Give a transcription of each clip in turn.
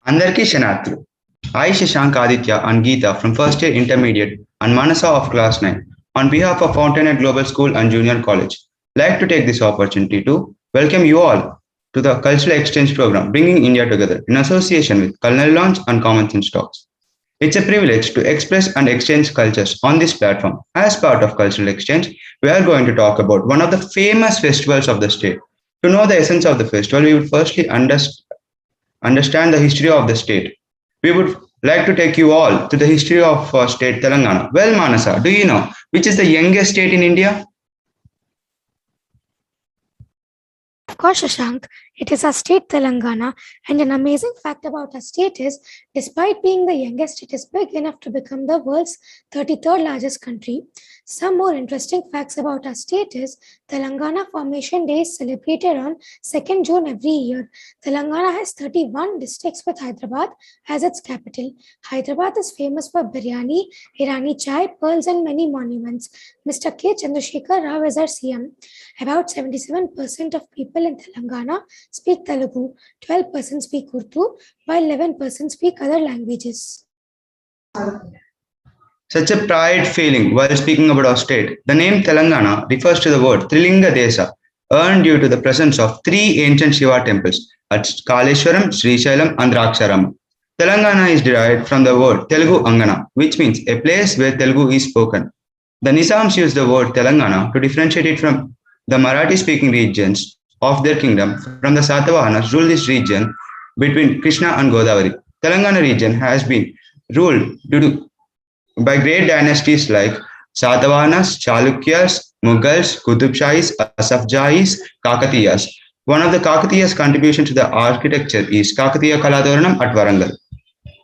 Andarki Shanatru. I, Shashank Aditya and Geeta from first year intermediate and Manasa of class 9 on behalf of Fountainhead Global School and Junior College like to take this opportunity to welcome you all to the Cultural Exchange Program Bringing India Together in association with Culinary Launch and Common Sense Talks. It's a privilege to express and exchange cultures on this platform. As part of Cultural Exchange, we are going to talk about one of the famous festivals of the state. To know the essence of the festival, we would firstly understand the history of the state. We would like to take you all to the history of state Telangana. Well, Manasa, do you know which is the youngest state in India? Of course, Shashank, it is our state Telangana, and an amazing fact about our state is, despite being the youngest, it is big enough to become the world's 33rd largest country. Some more interesting facts about our state is, Telangana Formation Day is celebrated on 2nd June every year. Telangana has 31 districts with Hyderabad as its capital. Hyderabad is famous for biryani, Irani chai, pearls, and many monuments. Mr. K. Chandrasekhar Rao is our CM. About 77% of people in Telangana speak Telugu, 12% speak Urdu, while 11% speak other languages. Such a pride feeling while speaking about our state. The name Telangana refers to the word Trilinga Desa, earned due to the presence of three ancient Shiva temples at Kaleshwaram, Srisailam, and Draksharam. Telangana is derived from the word Telugu Angana, which means a place where Telugu is spoken. The Nizams used the word Telangana to differentiate it from the Marathi speaking regions of their kingdom. From the Satavahanas ruled this region between Krishna and Godavari. Telangana region has been ruled due to by great dynasties like Satavahanas, Chalukyas, Mughals, Qutub Shahis, Asafjahis, Kakatiyas. One of the Kakatiyas' contribution to the architecture is Kakatiya Kalatoranam at Warangal.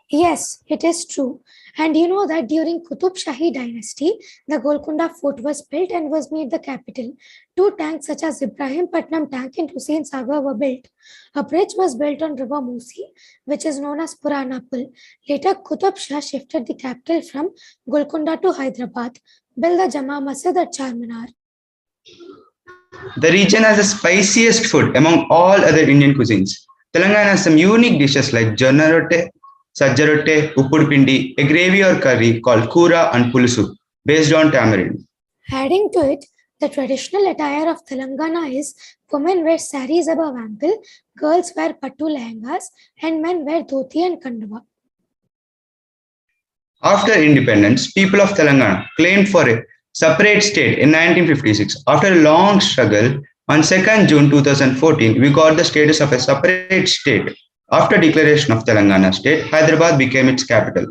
Yes, it is true. And you know that during Qutub Shahi dynasty, the Golconda fort was built and was made the capital. Two tanks such as Ibrahim Patnam tank and Hussain Sagar were built. A bridge was built on river Musi, which is known as Purana Pul. Later, Qutub Shah shifted the capital from Golconda to Hyderabad, built the Jama Masjid at Charminar. The region has the spiciest food among all other Indian cuisines. Telangana has some unique dishes like Jonna rotte, Sajja rotte, Uppud pindi, a gravy or curry called Kura and Pulusu, based on tamarind. Adding to it, the traditional attire of Telangana is women wear saris above ankle, girls wear pattu lehengas, and men wear dhoti and kandava. After independence, people of Telangana claimed for a separate state in 1956. After a long struggle, on 2nd June 2014, we got the status of a separate state. After declaration of Telangana state, Hyderabad became its capital.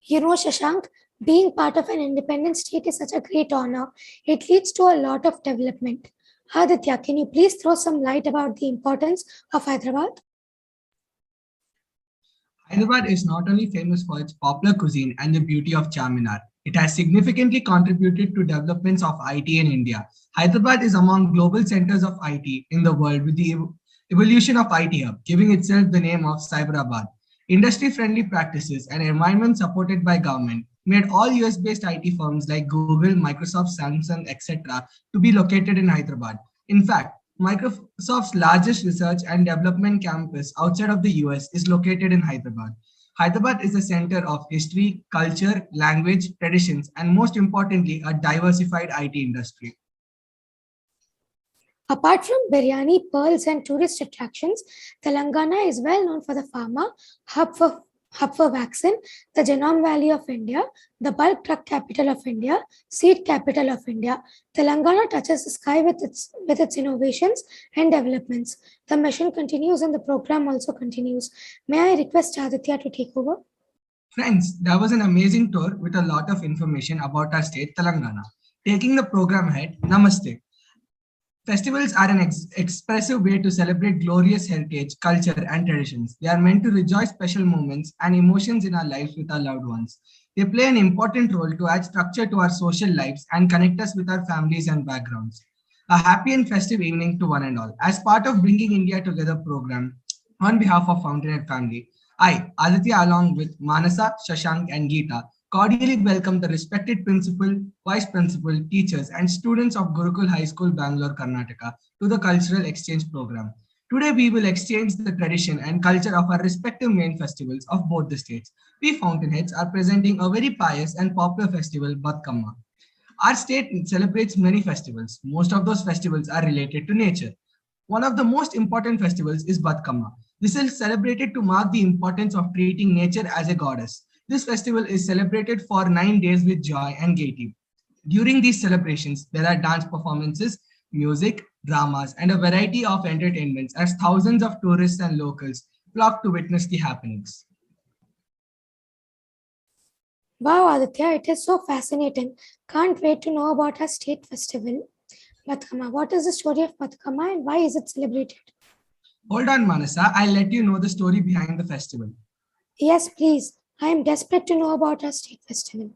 You know, Shashank, being part of an independent state is such a great honor. It leads to a lot of development. Aditya, can you please throw some light about the importance of Hyderabad? Hyderabad is not only famous for its popular cuisine and the beauty of Charminar, it has significantly contributed to developments of IT in India. Hyderabad is among global centers of IT in the world with the evolution of IT Hub, giving itself the name of Cyberabad. Industry-friendly practices and environment supported by government made all US-based IT firms like Google, Microsoft, Samsung, etc. to be located in Hyderabad. In fact, Microsoft's largest research and development campus outside of the US is located in Hyderabad. Hyderabad is a center of history, culture, language, traditions, and most importantly, a diversified IT industry. Apart from biryani, pearls, and tourist attractions, Telangana is well known for the pharma, hub for vaccine, the Genome Valley of India, the bulk drug capital of India, seed capital of India. Telangana touches the sky with its innovations and developments. The mission continues and the program also continues. May I request Aditya to take over? Friends, that was an amazing tour with a lot of information about our state, Telangana. Taking the program ahead, Namaste. Festivals are an expressive way to celebrate glorious heritage, culture, and traditions. They are meant to rejoice special moments and emotions in our lives with our loved ones. They play an important role to add structure to our social lives and connect us with our families and backgrounds. A happy and festive evening to one and all. As part of Bringing India Together program, on behalf of Fountainhead family, I, Aditya, along with Manasa, Shashank, and Geeta, cordially welcome the respected principal, vice principal, teachers, and students of Gurukul High School, Bangalore, Karnataka to the Cultural Exchange Program. Today, we will exchange the tradition and culture of our respective main festivals of both the states. We Fountainheads are presenting a very pious and popular festival, Batkamma. Our state celebrates many festivals. Most of those festivals are related to nature. One of the most important festivals is Batkamma. This is celebrated to mark the importance of treating nature as a goddess. This festival is celebrated for 9 days with joy and gaiety. During these celebrations, there are dance performances, music, dramas, and a variety of entertainments as thousands of tourists and locals flock to witness the happenings. Wow, Aditya, it is so fascinating. Can't wait to know about our state festival. Batkama. What is the story of Batkama and why is it celebrated? Hold on, Manasa, I'll let you know the story behind the festival. Yes, please. I am desperate to know about our state festival.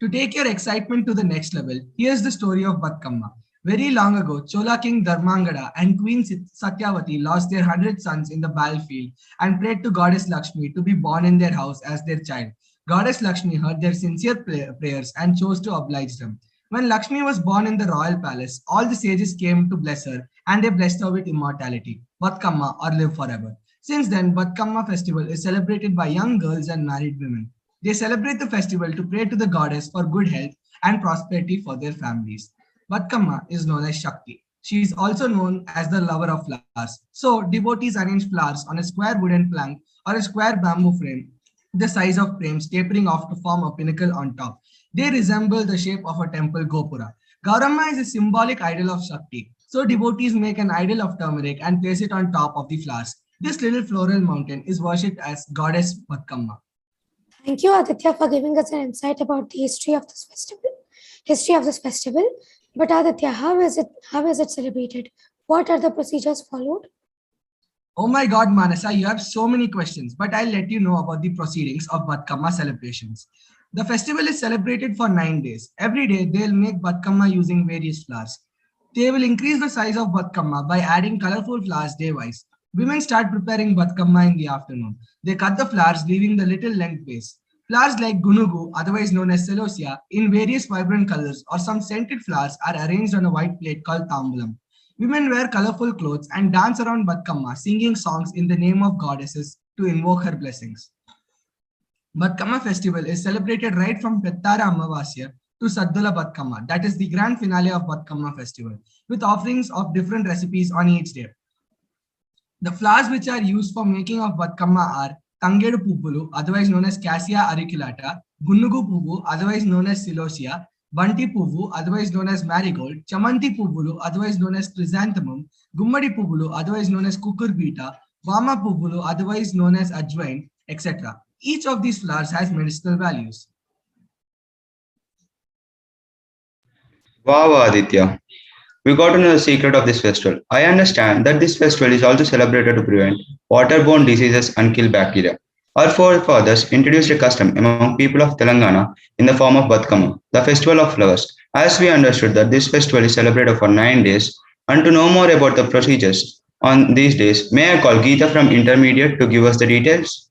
To take your excitement to the next level, here's the story of Batkamma. Very long ago, Chola King Dharmangada and Queen Satyavati lost their 100 sons in the battlefield and prayed to Goddess Lakshmi to be born in their house as their child. Goddess Lakshmi heard their sincere prayers and chose to oblige them. When Lakshmi was born in the royal palace, all the sages came to bless her and they blessed her with immortality, Batkamma or live forever. Since then, Batkamma festival is celebrated by young girls and married women. They celebrate the festival to pray to the goddess for good health and prosperity for their families. Batkamma is known as Shakti. She is also known as the lover of flowers. So, devotees arrange flowers on a square wooden plank or a square bamboo frame, the size of frames tapering off to form a pinnacle on top. They resemble the shape of a temple gopura. Gauramma is a symbolic idol of Shakti. So, devotees make an idol of turmeric and place it on top of the flowers. This little floral mountain is worshipped as goddess Batkamma. Thank you, Aditya, for giving us an insight about the history of this festival. But Aditya, how is it celebrated? What are the procedures followed? Oh my God, Manasa, you have so many questions, but I'll let you know about the proceedings of Batkamma celebrations. The festival is celebrated for 9 days. Every day, they'll make Batkamma using various flowers. They will increase the size of Batkamma by adding colorful flowers day-wise. Women start preparing Batkamma in the afternoon. They cut the flowers, leaving the little length base. Flowers like gunugu, otherwise known as celosia, in various vibrant colors or some scented flowers are arranged on a white plate called tambulam. Women wear colorful clothes and dance around Batkamma, singing songs in the name of goddesses to invoke her blessings. Batkamma festival is celebrated right from Pettara Amavasya to Saddula Batkamma, that is the grand finale of Batkamma festival, with offerings of different recipes on each day. The flowers which are used for making of Batkamma are Tangedu Pubbulu, otherwise known as Cassia auriculata, Gunugu Puvu, otherwise known as Celosia, Banti Puvu, otherwise known as Marigold, Chamanti Pubbulu, otherwise known as Chrysanthemum, Gummadi Pubbulu, otherwise known as Cucurbita, Vama Pubbulu, otherwise known as Ajwain, etc. Each of these flowers has medicinal values. Wow, Aditya. We got to know the secret of this festival. I understand that this festival is also celebrated to prevent waterborne diseases and kill bacteria. Our forefathers introduced a custom among people of Telangana in the form of Batkama, the festival of flowers. As we understood that this festival is celebrated for 9 days, and to know more about the procedures on these days, may I call Geeta from Intermediate to give us the details?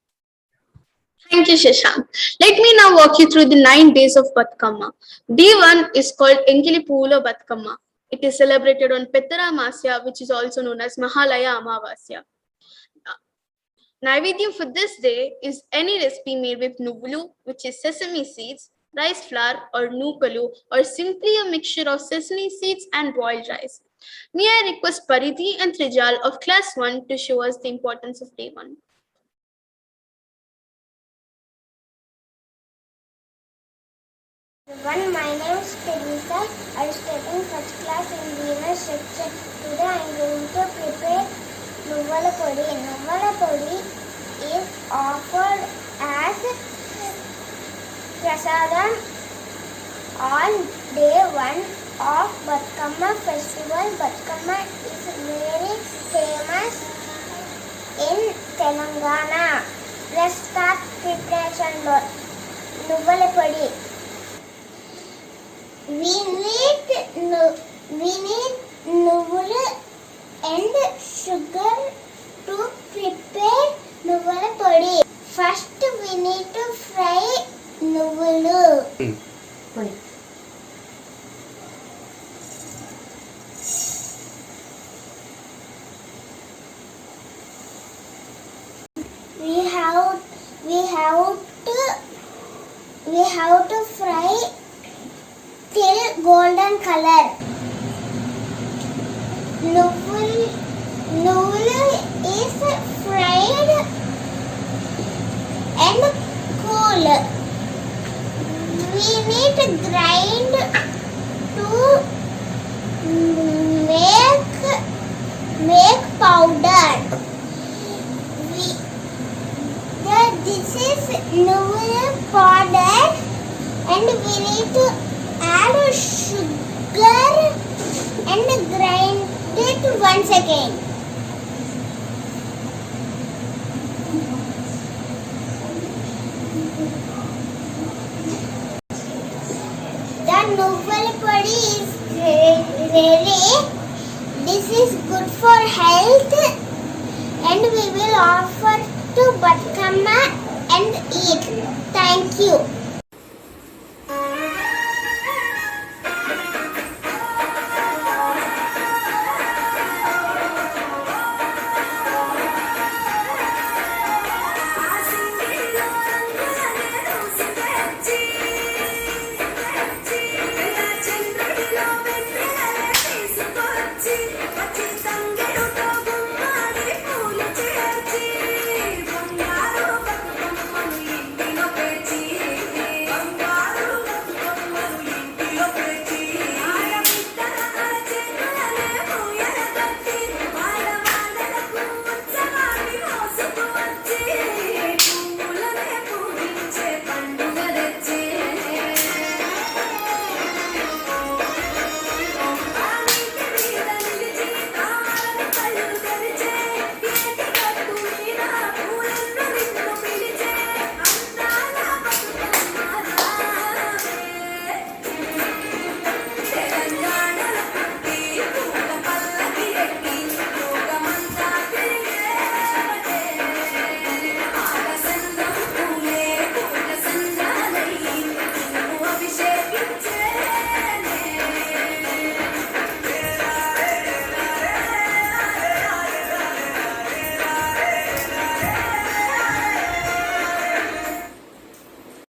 Thank you, Shashank. Let me now walk you through the 9 days of Batkamma. Day 1 is called Engili Pula Batkamma. It is celebrated on Pettara Amasya, which is also known as Mahalaya Amavasya. Naivedyam for this day is any recipe made with nuvulu, which is sesame seeds, rice flour or nukalu, or simply a mixture of sesame seeds and boiled rice. May I request Pariti and Trijal of class 1 to show us the importance of day 1. Everyone, my name is Teresa. I study first class in Venus section. Today I am going to prepare Nuvala Podi. Nuvala Podi is offered as prasadam on day 1 of Batkamma festival. Batkamma is very famous in Telangana. Let's start preparation. Nuvala Podi. We need nuvulu and sugar to prepare nuvula podi. First, we need to fry nuvulu. have to fry till golden color. Nuvulu is fried and cool. We need to grind to make powder. This is nuvulu powder, and we need to add sugar and grind it once again. The nuvulu podi is ready. This is good for health, and we will offer to Batkama and eat. Thank you.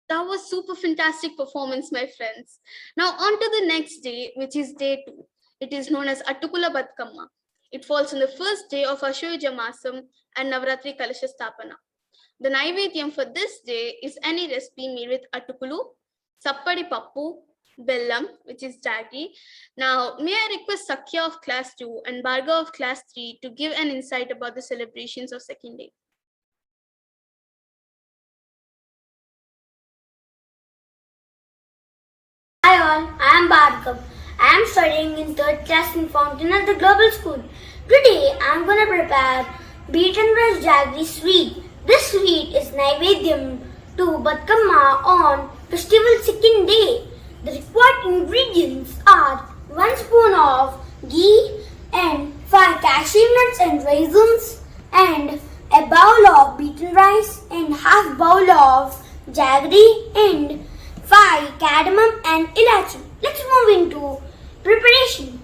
That was super fantastic performance, my friends. Now on to the next day, which is day 2. It is known as Attukula Batkama. It falls on the first day of Ashuyuja Masam and Navratri Kalasha Stapana. The Naivedyam for this day is any recipe made with Attukulu, Sappadi Pappu, Bellam, which is jaggery. Now, may I request Sakya of class 2 and Bhargav of class 3 to give an insight about the celebrations of second day. Hi all, I am Bhargav. I am studying in 3rd class in Fountain at the Global School. Today I am going to prepare beaten rice jaggery sweet. This sweet is Naivedyam to Batkama on festival second day. The required ingredients are 1 spoon of ghee and 5 cashew nuts and raisins and a bowl of beaten rice and half bowl of jaggery and 5 cardamom and ilachi. Let's move into preparation.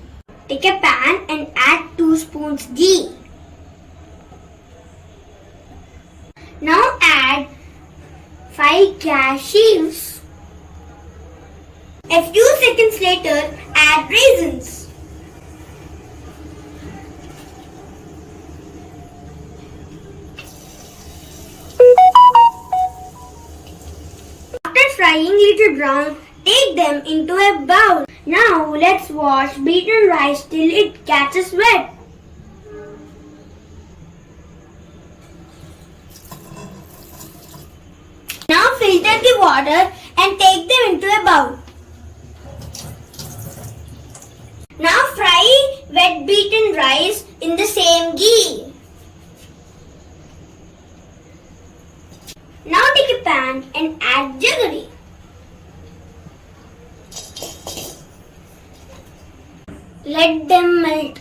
Take a pan and add 2 spoons ghee. Now add 5 cashews. A few seconds later, add raisins. After frying little brown, take them into a bowl. Now let's wash beaten rice till it catches wet. Now filter the water and take them into a bowl. Now fry wet beaten rice in the same ghee. Now take a pan and add jaggery. Let them melt.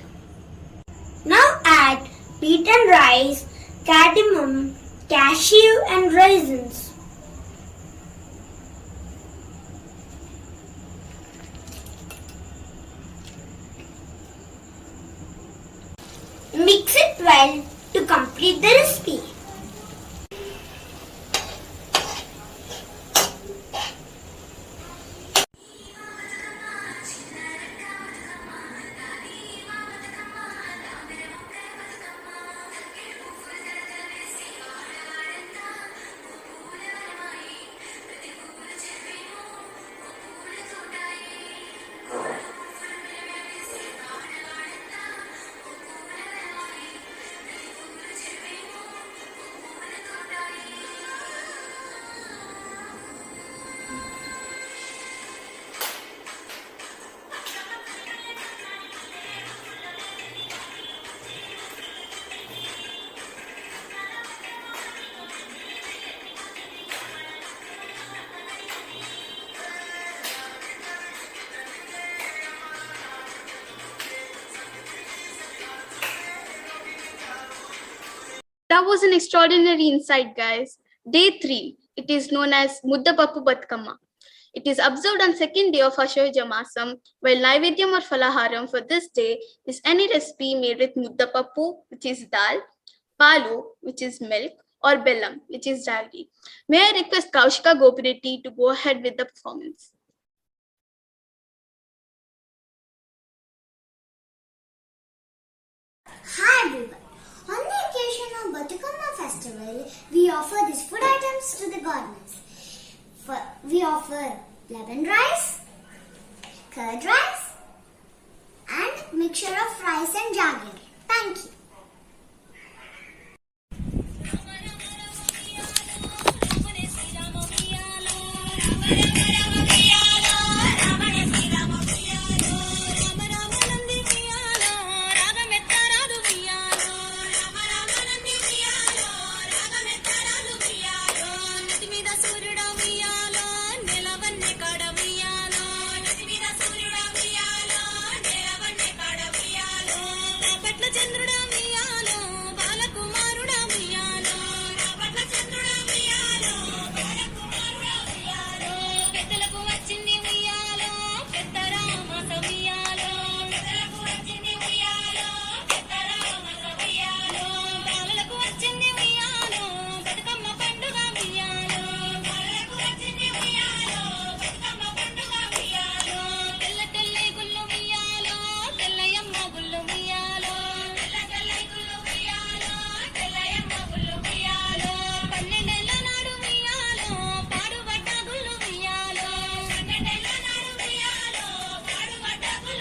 Now add beaten rice, cardamom, cashew and raisins. Mix it well to complete the recipe. That was an extraordinary insight, guys. Day 3, it is known as Muddapappu Batkamma. It is observed on second day of Ashayuja Masam, while Naivedyam or Falaharam for this day is any recipe made with Muddapappu, which is dal, Palu, which is milk, or Bellam, which is jaggery. May I request Kaushika Gopireddy to go ahead with the performance? Hi everyone. On the occasion of Bathukamma festival, we offer these food items to the goddess. We offer lemon rice, curd rice, and mixture of rice and jaggery. Thank you.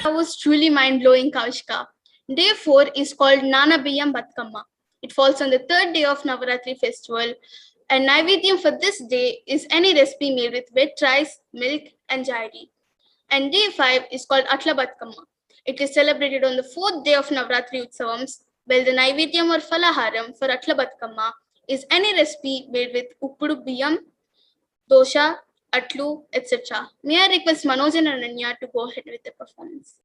That was truly mind-blowing, Kaushika. Day 4 is called Nanabiyam Batkamma. It falls on the third day of Navaratri festival, and Naivedyam for this day is any recipe made with wet rice, milk, and jaggery. And day 5 is called Atla Batkamma. It is celebrated on the fourth day of Navaratri Utsavams, while the Naivedyam or Falaharam for Atla Batkamma is any recipe made with Uppudu Biyam, Dosha, Atlu, etc. May I request Manoj and Ananya to go ahead with the performance?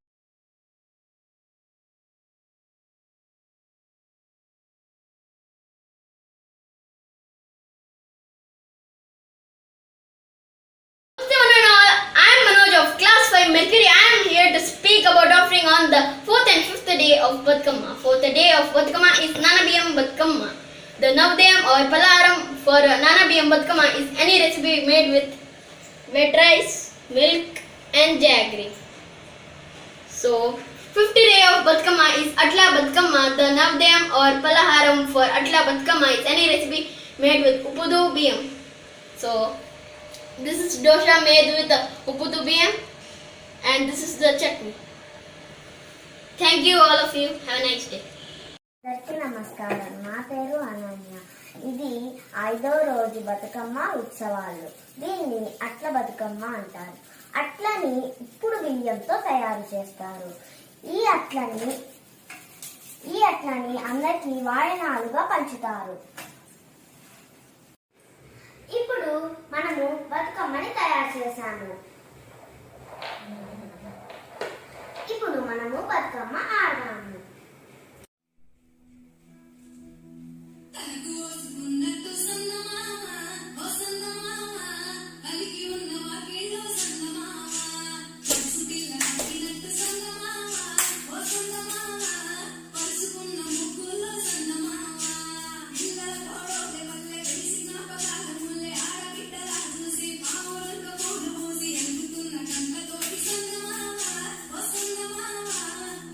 I am Manoj of Class 5 Mercury. I am here to speak about offering on the 4th and 5th day of Batkamma. 4th day of Batkamma is Nanabiyam Batkamma. The Navdayam or Palaram for Nanabiyam Batkamma is any recipe made with wet rice, milk and jaggery. So, 5th day of Batkamma is Atla Batkamma. The Navdayam or Palaharam for Atla Batkamma is any recipe made with Uppudu Biyam. So, this is dosha made with Uppudu Biyam and this is the chutney. Thank you all of you. Have a nice day. అందరికీ నమస్కారం. నా పేరు అనన్య. ఇది 5వ రోజు బతుకమ్మ ఉత్సవాలు. దీన్ని అట్ల బతుకమ్మ అంటారు. అట్లని ఇప్పుడు బియ్యంతో తయారు చేస్తారు. ఈ అట్లని అందరికీ వాయనాలుగా పంచుతారు. ఇప్పుడు మనము బతుకమ్మని తయారు చేశాము. ఇప్పుడు మనము Bathukamma ఆడదాము.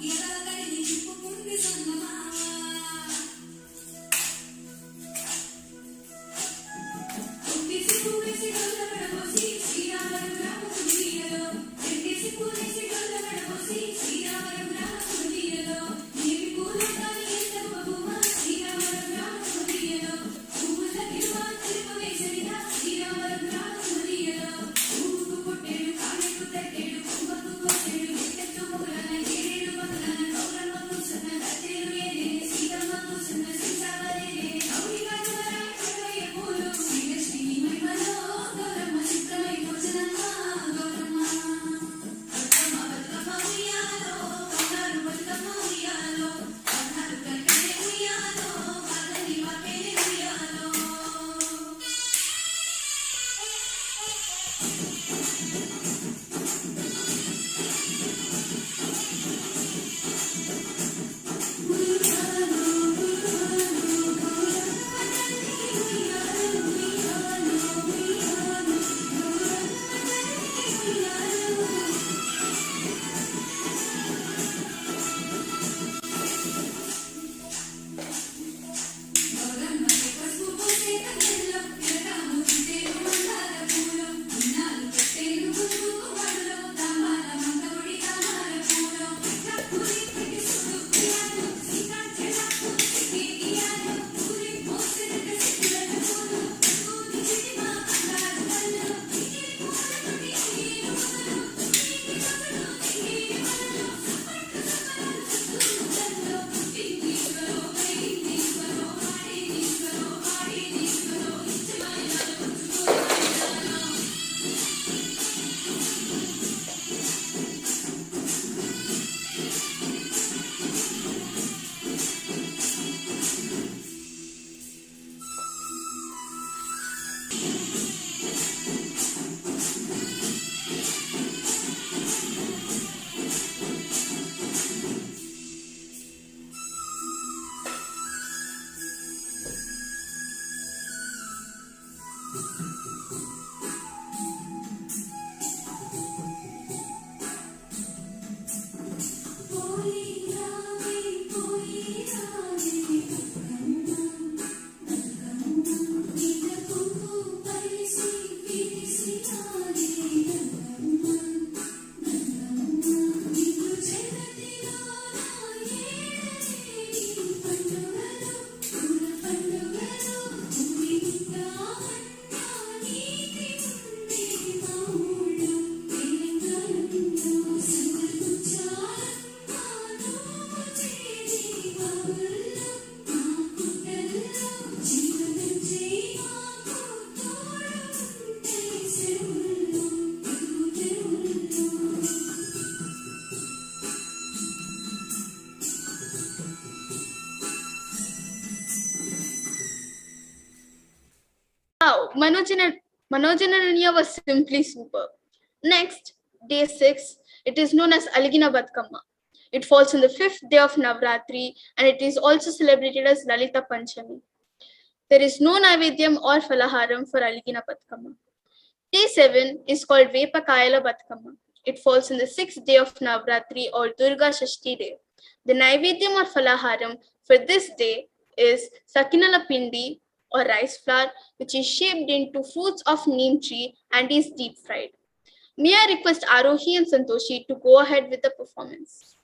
Yeah. Wow, Manojanaranya was simply superb. Next, day 6, it is known as Aligina Batkamma. It falls on the 5th day of Navratri and it is also celebrated as Lalita Panchami. There is no Naivedyam or Falaharam for Aligina Batkamma. Day 7 is called Vepakayala Batkamma. It falls on the 6th day of Navratri or Durga Shashti day. The Naivedyam or Falaharam for this day is Sakinala Pindi or rice flour, which is shaped into fruits of neem tree and is deep fried. May I request Arohi and Santoshi to go ahead with the performance.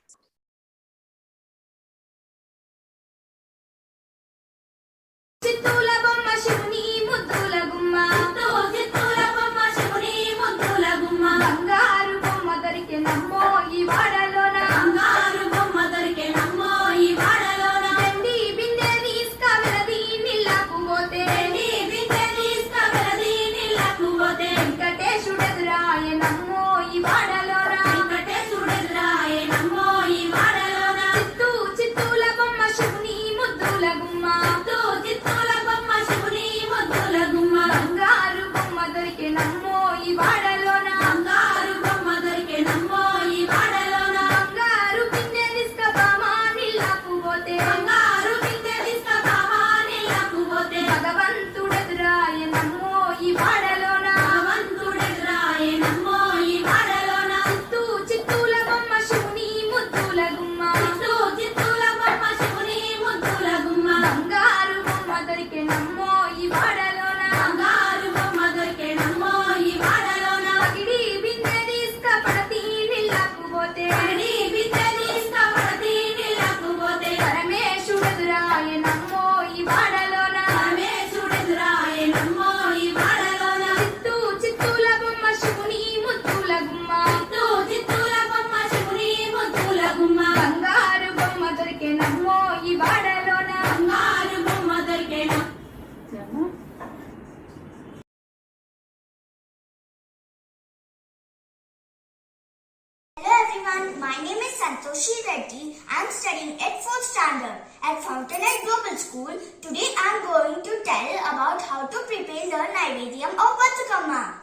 Everyone, my name is Santoshi Reddy. I am studying at 4th standard at Fountainhead Global School. Today I am going to tell about how to prepare the Naivedyam of Bathukamma.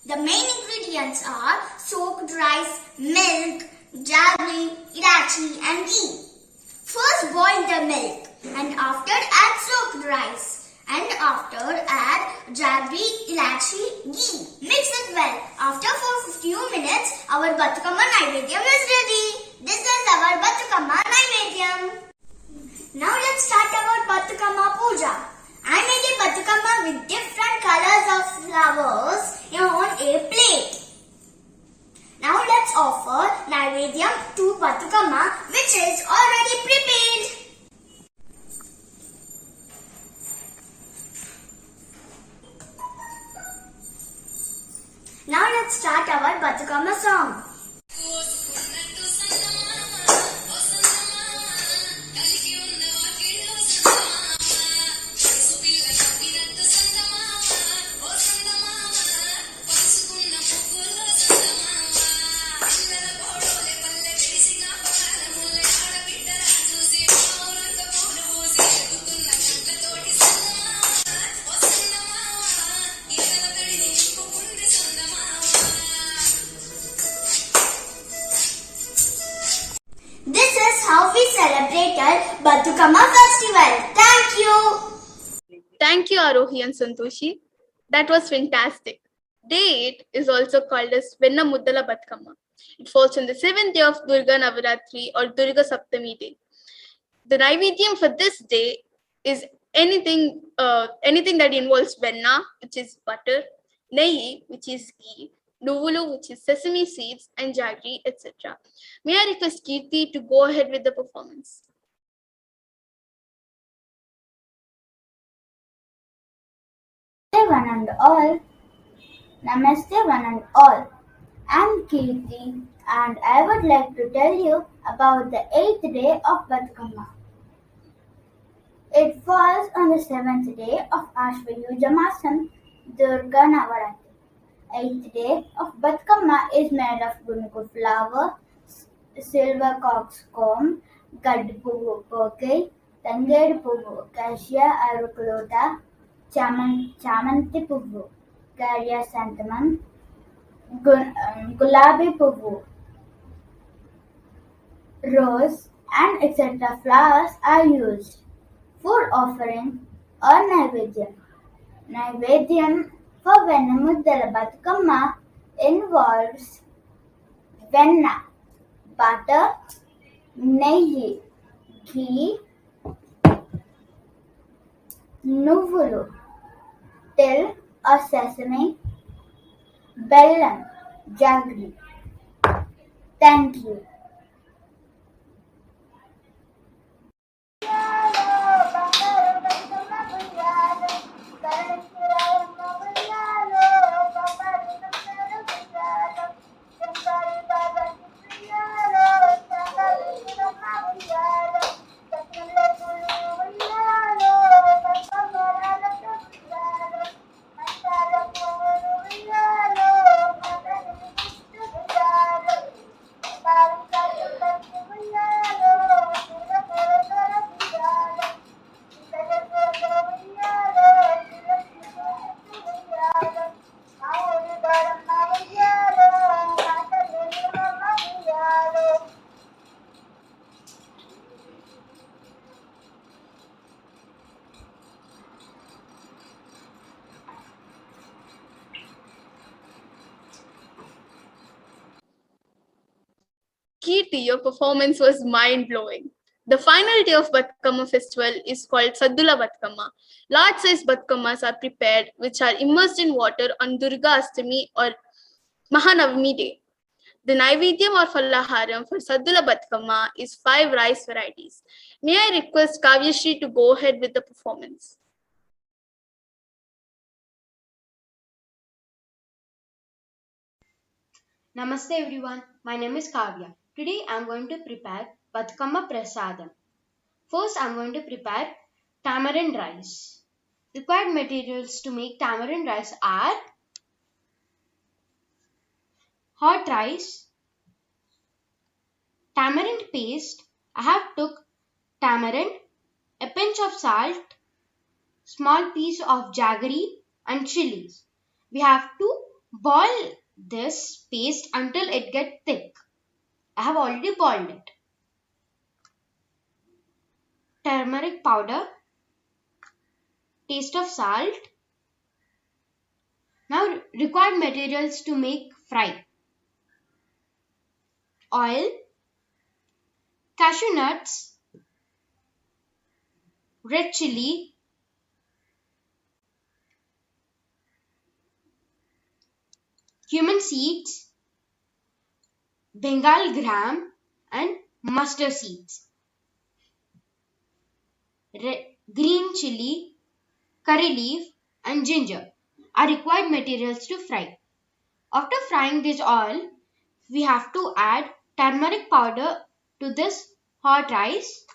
The main ingredients are soaked rice, milk, jaggery, ilachi and ghee. First boil the milk and after add soaked rice. And after add jaggery, ilachi, ghee. Mix it well. After for few minutes, our Bathukamma Naivedyam is ready. This is our Bathukamma Naivedyam. Now let's start our Bathukamma Puja. I made a Bathukamma with different colors of flowers on a plate. Now let's offer Naivedyam to Bathukamma, which is already prepared. Now let's start our Bathukamma song. This is how we celebrated Bathukamma festival. Thank you. Thank you, Arohi and Santoshi. That was fantastic. Day 8 is also called as Venna Muddala Batkama. It falls on the 7th day of Durga Navaratri or Durga Saptami day. The Naivedyam for this day is anything that involves Venna, which is butter, Nehi, which is ghee, Nuvulu, which is sesame seeds, and jaggery, etc. May I request Kirti to go ahead with the performance? Namaste one and all. Namaste one and all. I'm Kirti and I would like to tell you about the 8th day of Batkama. It falls on the 7th day of Ashvayuja Masam, Durga Navaratri. 8th day of Batkama is made of gunku flower, silver cock's comb, gaddi puvu pokai, tangedu puvu, cassia arukulota, chamanti puvu, carya santamam, gulabi puvu, rose, and etc. flowers are used. Food offering or Naivedyam. Naivedyam for Vennamuddala Batkama involves venna, butter, nehi, ghee, nuvulu, till or sesame, bellam, jaggery. Thank you. Kirti, your performance was mind-blowing. The final day of Batkama festival is called Saddula Batkama. Large-sized Batkamas are prepared, which are immersed in water on Durga Astami or Mahanavami day. The Naivedyam or Falaharam for Saddula Batkama is 5 rice varieties. May I request Kavyashri to go ahead with the performance? Namaste everyone, my name is Kavya. Today I am going to prepare Batkama Prasadam. First I am going to prepare tamarind rice. Required materials to make tamarind rice are hot rice, tamarind paste. I have took tamarind, a pinch of salt, small piece of jaggery and chilies. We have to boil this paste until it gets thick. I have already boiled it. Turmeric powder, taste of salt. Now required materials to make fry. Oil, cashew nuts, red chili, cumin seeds, Bengal gram and mustard seeds, green chili, curry leaf and ginger are required materials to fry. After frying this oil, we have to add turmeric powder to this hot rice,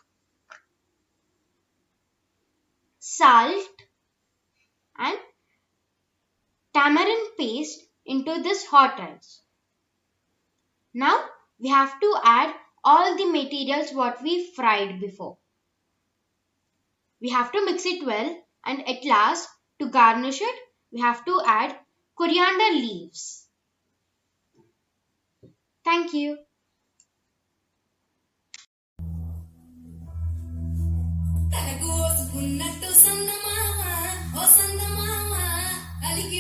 salt and tamarind paste into this hot rice. Now we have to add all the materials what we fried before. We have to mix it well and at last to garnish it we have to add coriander leaves. Thank you. తనకు ఓసుకున్నట్టు సందమామ ఓ సందమామ అలిగి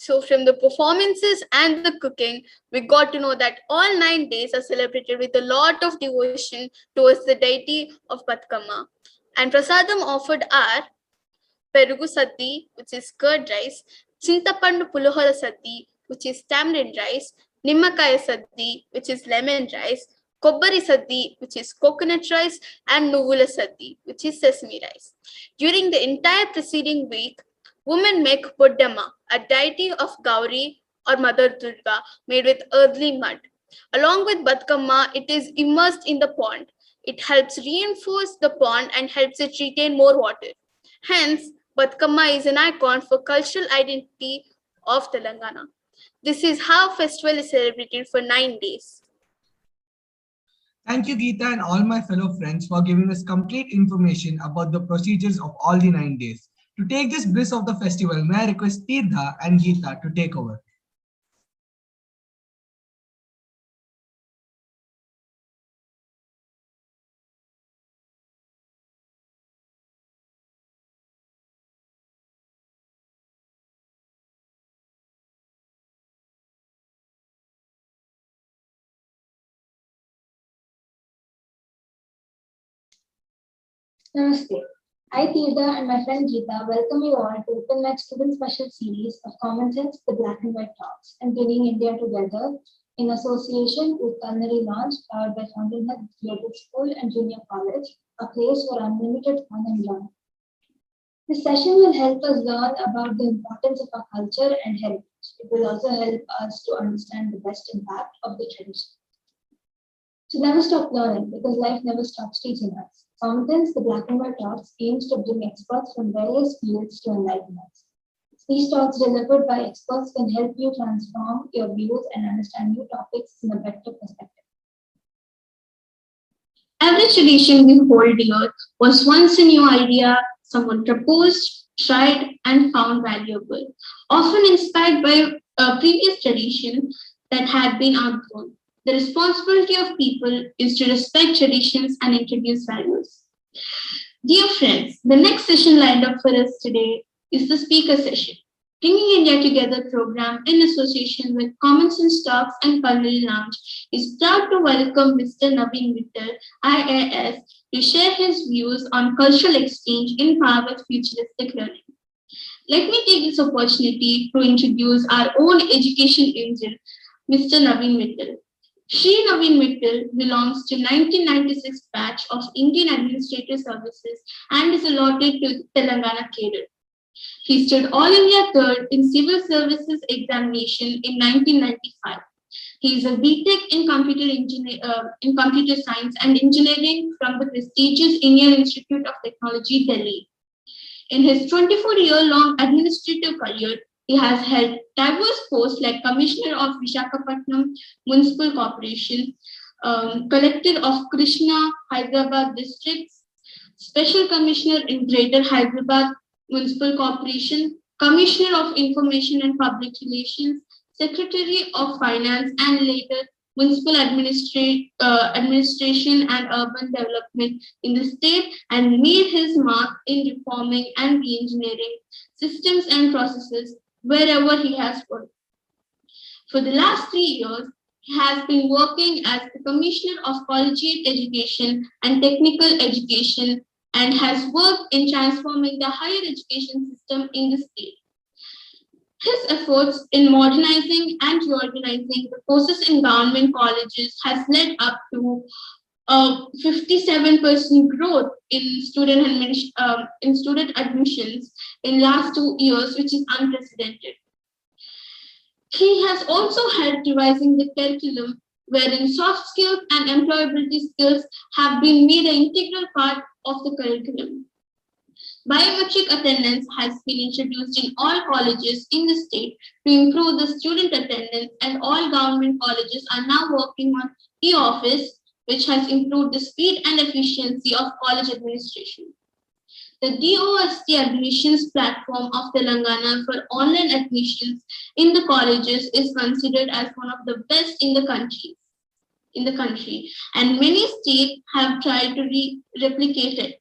So from the performances and the cooking, we got to know that all 9 days are celebrated with a lot of devotion towards the deity of Batkama. And prasadam offered are Perugu Saddi, which is curd rice, Chintapandu Pulohara Saddi, which is tamarind rice, Nimmakaya Saddi, which is lemon rice, Kobbari Saddi, which is coconut rice, and Nuvula Saddi, which is sesame rice. During the entire preceding week, women make Poddamma, a deity of Gauri or Mother Durga made with earthly mud. Along with Batkama, it is immersed in the pond. It helps reinforce the pond and helps it retain more water. Hence, Batkama is an icon for cultural identity of Telangana. This is how festival is celebrated for 9 days. Thank you, Geeta, and all my fellow friends for giving us complete information about the procedures of all the 9 days. To take this bliss of the festival, may I request Tirtha and Geeta to take over. Namaste. I, Tirtha, and my friend Geeta welcome you all to Open Mic Student Special Series of Common Sense, the Black and White Talks, and Bringing India Together in association with Culinary Launch, powered by Fountainhead Global School and Junior College, a place for unlimited fun and learning. This session will help us learn about the importance of our culture and heritage. It will also help us to understand the best impact of the tradition. So never stop learning because life never stops teaching us. Fountains, the Black and White Talks aims to bring experts from various fields to enlighten us. These talks delivered by experts can help you transform your views and understand new topics in a better perspective. Every tradition we hold dear was once a new idea someone proposed, tried, and found valuable, often inspired by a previous tradition that had been outgrown. The responsibility of people is to respect traditions and introduce values. Dear friends, the next session lined up for us today is the speaker session. Bringing India Together program in association with Common Sense Talks and Culinary Lounge is proud to welcome Mr. Naveen Mittal, IAS, to share his views on cultural exchange in power with futuristic learning. Let me take this opportunity to introduce our own education angel, Mr. Naveen Mittal. Shri Naveen Mittal belongs to 1996 batch of Indian Administrative Services and is allotted to Telangana cadre. He stood All India third in Civil Services examination in 1995. He is a BTech in computer science and engineering from the prestigious Indian Institute of Technology, Delhi. In his 24-year-long administrative career, he has held diverse posts like Commissioner of Visakhapatnam Municipal Corporation, Collector of Krishna Hyderabad Districts, Special Commissioner in Greater Hyderabad Municipal Corporation, Commissioner of Information and Public Relations, Secretary of Finance, and later Municipal Administration and Urban Development in the state, and made his mark in reforming and re-engineering systems and processes wherever he has worked. For the last 3 years, he has been working as the Commissioner of Collegiate Education and Technical Education and has worked in transforming the higher education system in the state. His efforts in modernizing and reorganizing the courses in government colleges has led up to a 57% growth in student admissions in last 2 years, which is unprecedented. He has also helped revising the curriculum, wherein soft skills and employability skills have been made an integral part of the curriculum. Biometric attendance has been introduced in all colleges in the state to improve the student attendance, and all government colleges are now working on e-office, which has improved the speed and efficiency of college administration. The DOST admissions platform of Telangana for online admissions in the colleges is considered as one of the best in the country, and many states have tried to replicate it.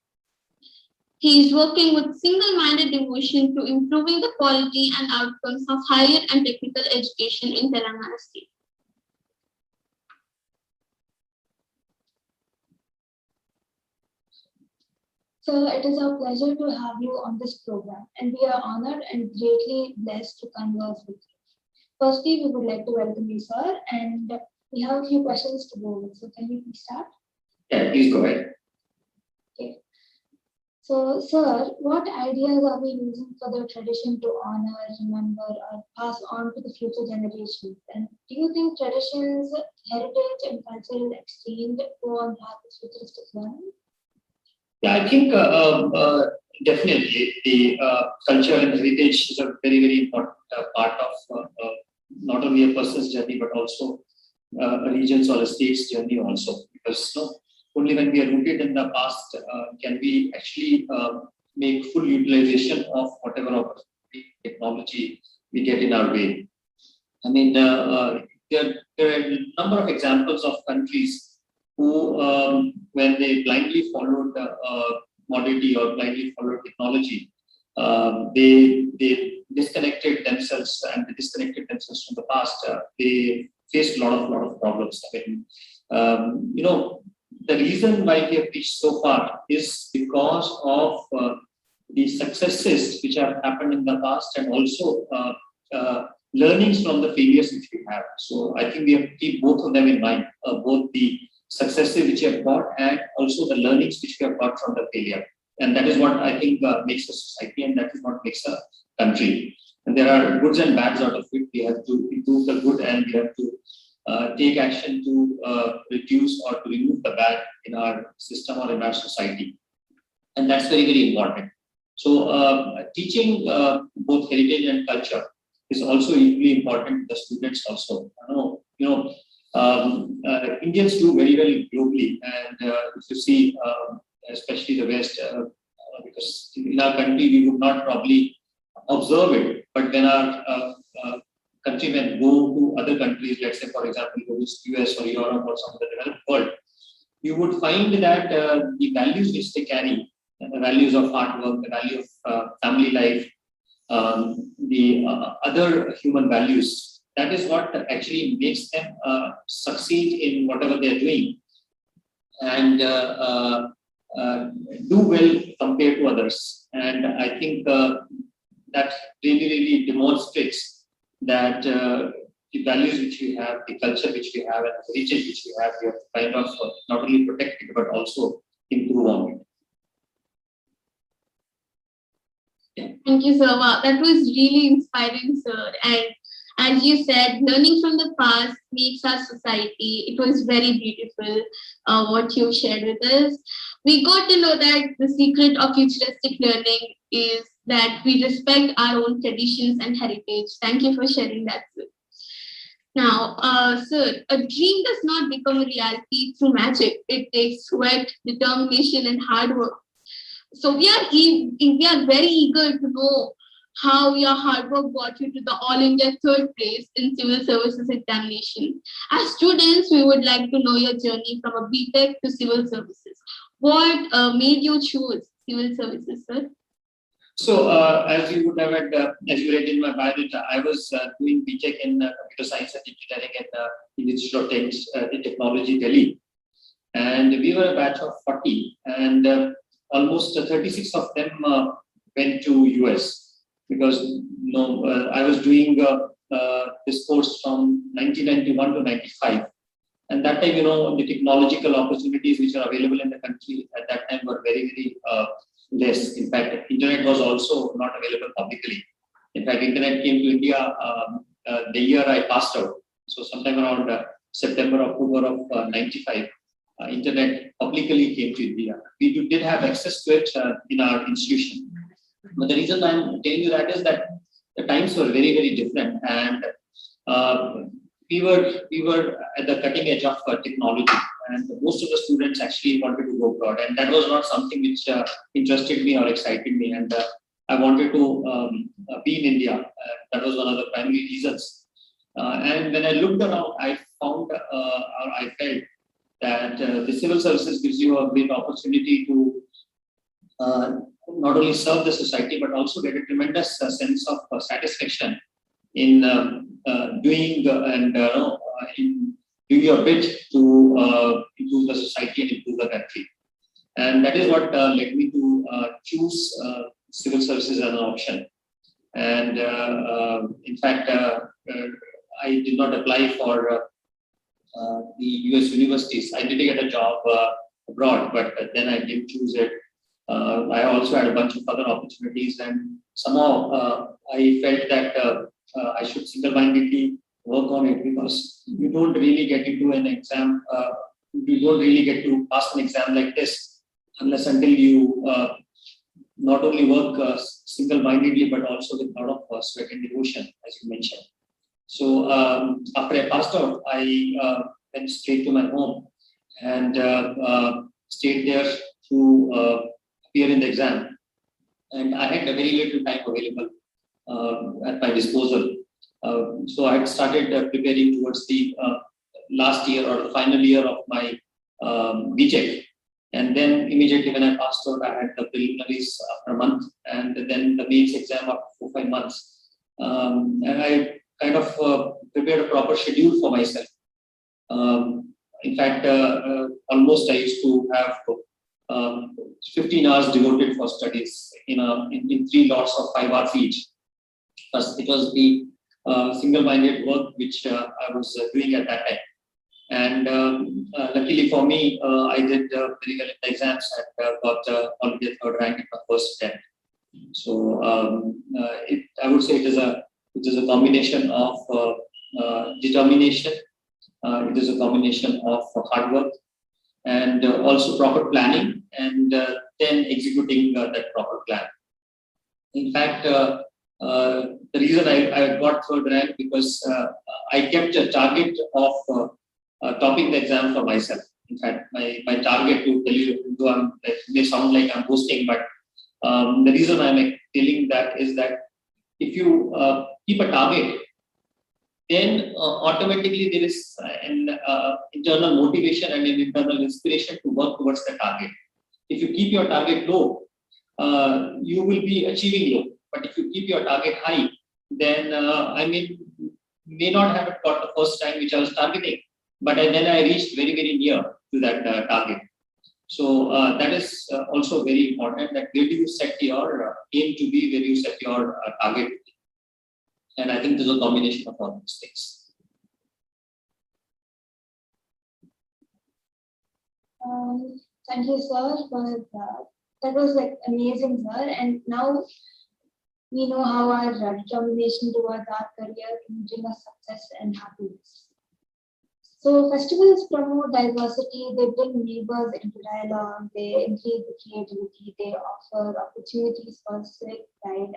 He is working with single-minded devotion to improving the quality and outcomes of higher and technical education in Telangana state. So it is our pleasure to have you on this program, and we are honored and greatly blessed to converse with you. Firstly, we would like to welcome you, sir, and we have a few questions to go with. So can we please start? Yeah, please go ahead. Okay. So, sir, what ideas are we using for the tradition to honor, remember, or pass on to the future generations? And do you think traditions, heritage, and cultural exchange go on path with futuristic learning? Yeah, I think definitely the culture and heritage is a very, very important part of not only a person's journey, but also a region's or a state's journey also. Because only when we are rooted in the past can we actually make full utilization of whatever technology we get in our way. I mean, there are a number of examples of countries who, when they blindly followed commodity or blindly followed technology, they disconnected themselves from the past. They faced a lot of problems. I mean, the reason why we have reached so far is because of the successes which have happened in the past, and also learnings from the failures which we have. So I think we have to keep both of them in mind, both the successes which we have got and also the learnings which we have got from the failure. And that is what I think makes a society, and that is what makes a country. And there are goods and bads out of it. We have to improve the good, and we have to take action to reduce or to remove the bad in our system or in our society. And that's very, very important. So teaching both heritage and culture is also equally important to the students also. Indians do very well globally, and if you see, especially the West, because in our country we would not probably observe it, but when our countrymen go to other countries, let's say for example go to US or Europe or some of the developed world, you would find that the values which they carry, the values of hard work, the value of family life, the other human values, that is what actually makes them succeed in whatever they are doing, and do well compared to others. And I think that really, really demonstrates that the values which we have, the culture which we have, and the heritage which we have to kind of not only protect it, but also improve on it. Thank you, sir. Wow, that was really inspiring, sir. And as you said, learning from the past makes our society. It was very beautiful what you shared with us. We got to know that the secret of futuristic learning is that we respect our own traditions and heritage. Thank you for sharing that, sir. Now, sir, a dream does not become a reality through magic. It takes sweat, determination, and hard work. So we are very eager to know how your hard work got you to the All India third place in civil services examination. As students, we would like to know your journey from a BTech to civil services. What made you choose civil services, sir? So, as you would have read, as you read in my biodata, I was doing BTech in Computer Science and Engineering at the Institute of Technology, Delhi. And we were a batch of 40, and almost 36 of them went to US, because I was doing this course from 1991 to 95. And that time, the technological opportunities which are available in the country at that time were very, very less. In fact, internet was also not available publicly. In fact, internet came to India the year I passed out. So sometime around September, October of 95, internet publicly came to India. We did have access to it in our institution. But the reason I'm telling you that is that the times were very, very different, and we were at the cutting edge of technology, and most of the students actually wanted to go abroad, and that was not something which interested me or excited me, and I wanted to be in India. That was one of the primary reasons. And when I looked around, I found or I felt that the civil services gives you a great opportunity to not only serve the society, but also get a tremendous sense of satisfaction in doing and in doing your bit to improve the society and improve the country. And that is what led me to choose civil services as an option. And in fact, I did not apply for the US universities. I did get a job abroad, but then I didn't choose it. I also had a bunch of other opportunities, and somehow I felt that I should single-mindedly work on it, because you don't really get into an exam, you don't really get to pass an exam like this unless until you not only work single-mindedly, but also with a lot of sweat and devotion, as you mentioned. So after I passed out, I went straight to my home and stayed there to appear in the exam. And I had a very little time available at my disposal. So I had started preparing towards the last year or the final year of my BTech. And then immediately when I passed out, I had the preliminaries after a month, and then the mains exam after 4-5 months. And I kind of prepared a proper schedule for myself. In fact, almost I used to have 15 hours devoted for studies in 3 lots of 5 hours each. First, it was the single-minded work which I was doing at that time. And luckily for me, I did very well in the exams and got already a third rank in my first attempt. So I would say it is a combination of determination. It is a combination of hard work and also proper planning, and then executing that proper plan. In fact, the reason I got third rank because I kept a target of topping the exam for myself. In fact, my target, to tell you, it may sound like I'm boasting, but the reason I'm telling that is that if you keep a target, then automatically there is an internal motivation and an internal inspiration to work towards the target. If you keep your target low, you will be achieving low. But if you keep your target high, then may not have got the first time which I was targeting, but then I reached very, very near to that target. So that is also very important, that where do you set your aim to be, where do you set your target. And I think there's a combination of all these things. Thank you, sir, for that. That was like amazing, sir. And now we know how our determination towards our career can bring us success and happiness. So festivals promote diversity, they bring neighbors into dialogue, they increase the creativity, they offer opportunities for civic pride.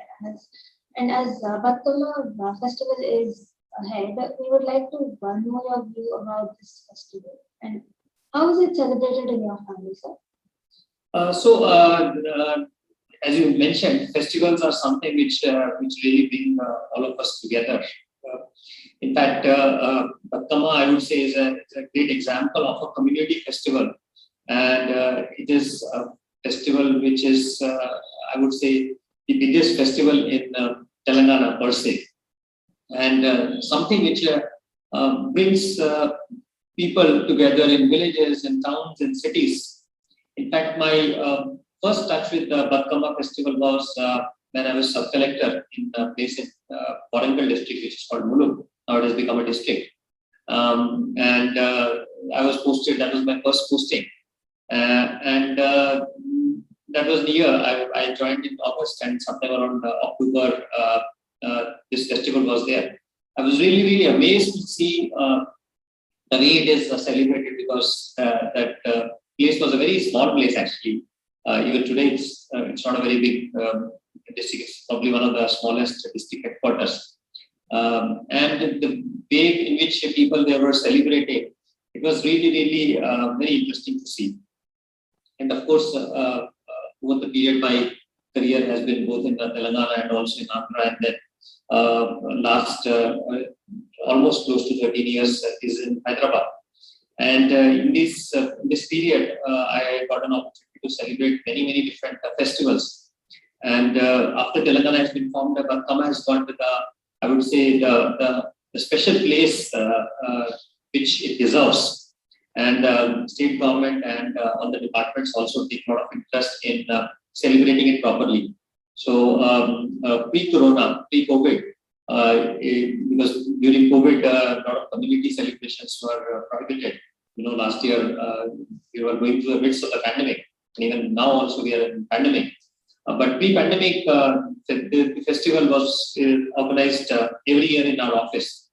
As Batkama festival is ahead, we would like to know your view about this festival and how is it celebrated in your family, sir? As you mentioned, festivals are something which really bring all of us together. In fact, Batkama, I would say, is a great example of a community festival, and it is a festival which is, I would say, the biggest festival in Telangana per se, and something which brings people together in villages, in towns, in cities. In fact, my first touch with the Batkama festival was when I was sub-collector in a place in Warangal district, which is called Mulund. Now it has become a district. And I was posted, that was my first posting. And that was the year I joined in August, and sometime around October, this festival was there. I was really, really amazed to see the way it is celebrated, because that place was a very small place actually. Even today, it's not a very big district. It's probably one of the smallest district headquarters. And the way in which people they were celebrating, it was really, really very interesting to see. And of course, over the period, my career has been both in Telangana and also in Andhra, and then last almost close to 13 years is in Hyderabad. And in this period, I got an opportunity to celebrate many, many different festivals. And after Telangana has been formed, Batkama has got the, I would say, the special place which it deserves. And state government and all the departments also take a lot of interest in celebrating it properly. So pre-Corona, pre-COVID, because during COVID, a lot of community celebrations were prohibited. You know, last year we were going through the midst of the pandemic, and even now also we are in pandemic. But pre-pandemic, the festival was organized every year in our office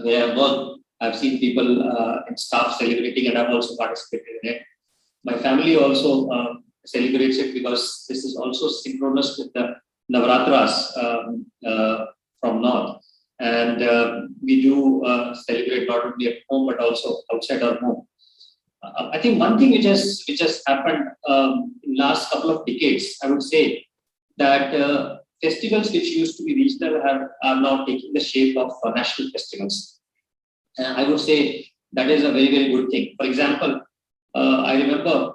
where I work. I've seen people and staff celebrating, and I've also participated in it. My family also celebrates it because this is also synchronous with the Navaratras from North. And we do celebrate not only at home but also outside our home. I think one thing which has happened in last couple of decades, I would say that festivals which used to be regional are now taking the shape of national festivals. And I would say that is a very, very good thing. For example, I remember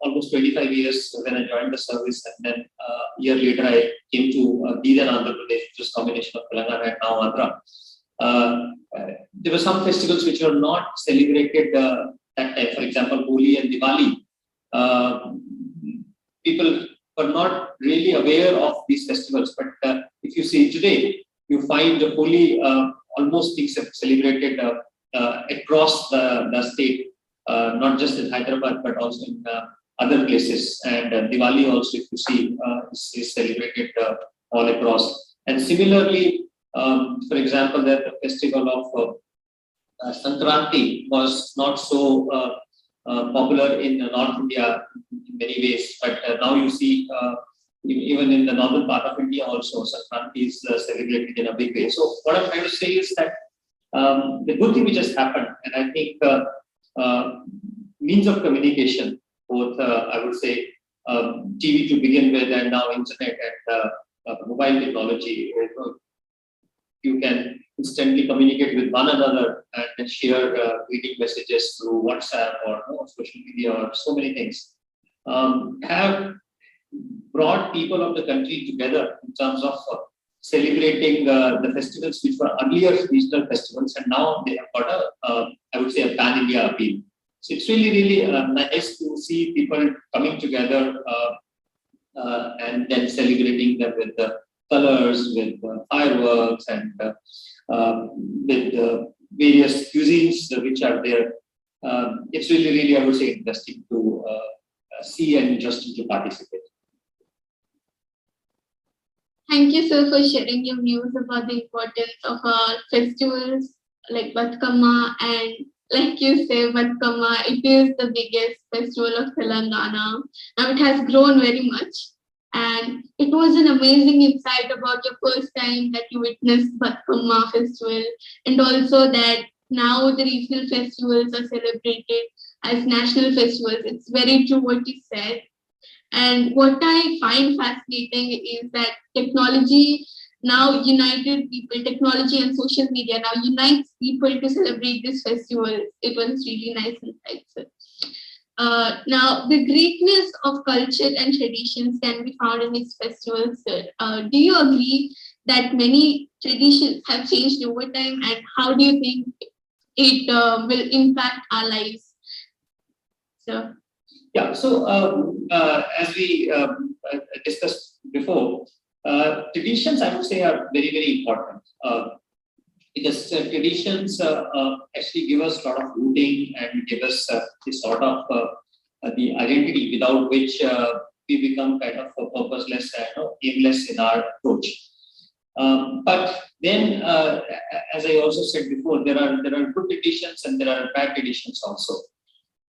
almost 25 years when I joined the service, and then a year later I came to Deed and Andhra Pradesh, which was a combination of Telangana and now Andhra. There were some festivals which were not celebrated that time. For example, Holi and Diwali. People were not really aware of these festivals, but if you see today, you find Holi almost being celebrated across the state, not just in Hyderabad, but also in other places. And Diwali also, if you see, is celebrated all across. And similarly, for example, the festival of Sankranti was not so popular in North India in many ways, but now you see even in the northern part of India also, Sankranti is celebrated in a big way. So what I'm trying to say is that the good thing which has happened, and I think means of communication, both I would say TV to begin with, and now internet and mobile technology. You can instantly communicate with one another and share greeting messages through WhatsApp or social media or so many things. Have brought people of the country together in terms of celebrating the festivals which were earlier regional festivals, and now they have got I would say, a pan-India appeal. So it's really nice to see people coming together and then celebrating them with the colors, with fireworks, and with various cuisines which are there. It's really, I would say, interesting to see and interesting to participate. Thank you, sir, for sharing your views about the importance of our festivals like Batkama. And like you say, Batkama, it is the biggest festival of Telangana. Now it has grown very much. And it was an amazing insight about your first time that you witnessed Batkama festival, and also that now the regional festivals are celebrated as national festivals. It's very true what you said. And what I find fascinating is that technology now united people, technology and social media now unites people to celebrate this festival. It was really nice insight, sir. Now, the greatness of culture and traditions can be found in its festivals, sir. Do you agree that many traditions have changed over time, and how do you think it will impact our lives? So, yeah, so as we discussed before, traditions, I would say, are very important because traditions actually give us a lot of rooting and give us this sort of the identity without which we become kind of purposeless and aimless in our approach. But then, as I also said before, there are good traditions and there are bad traditions also.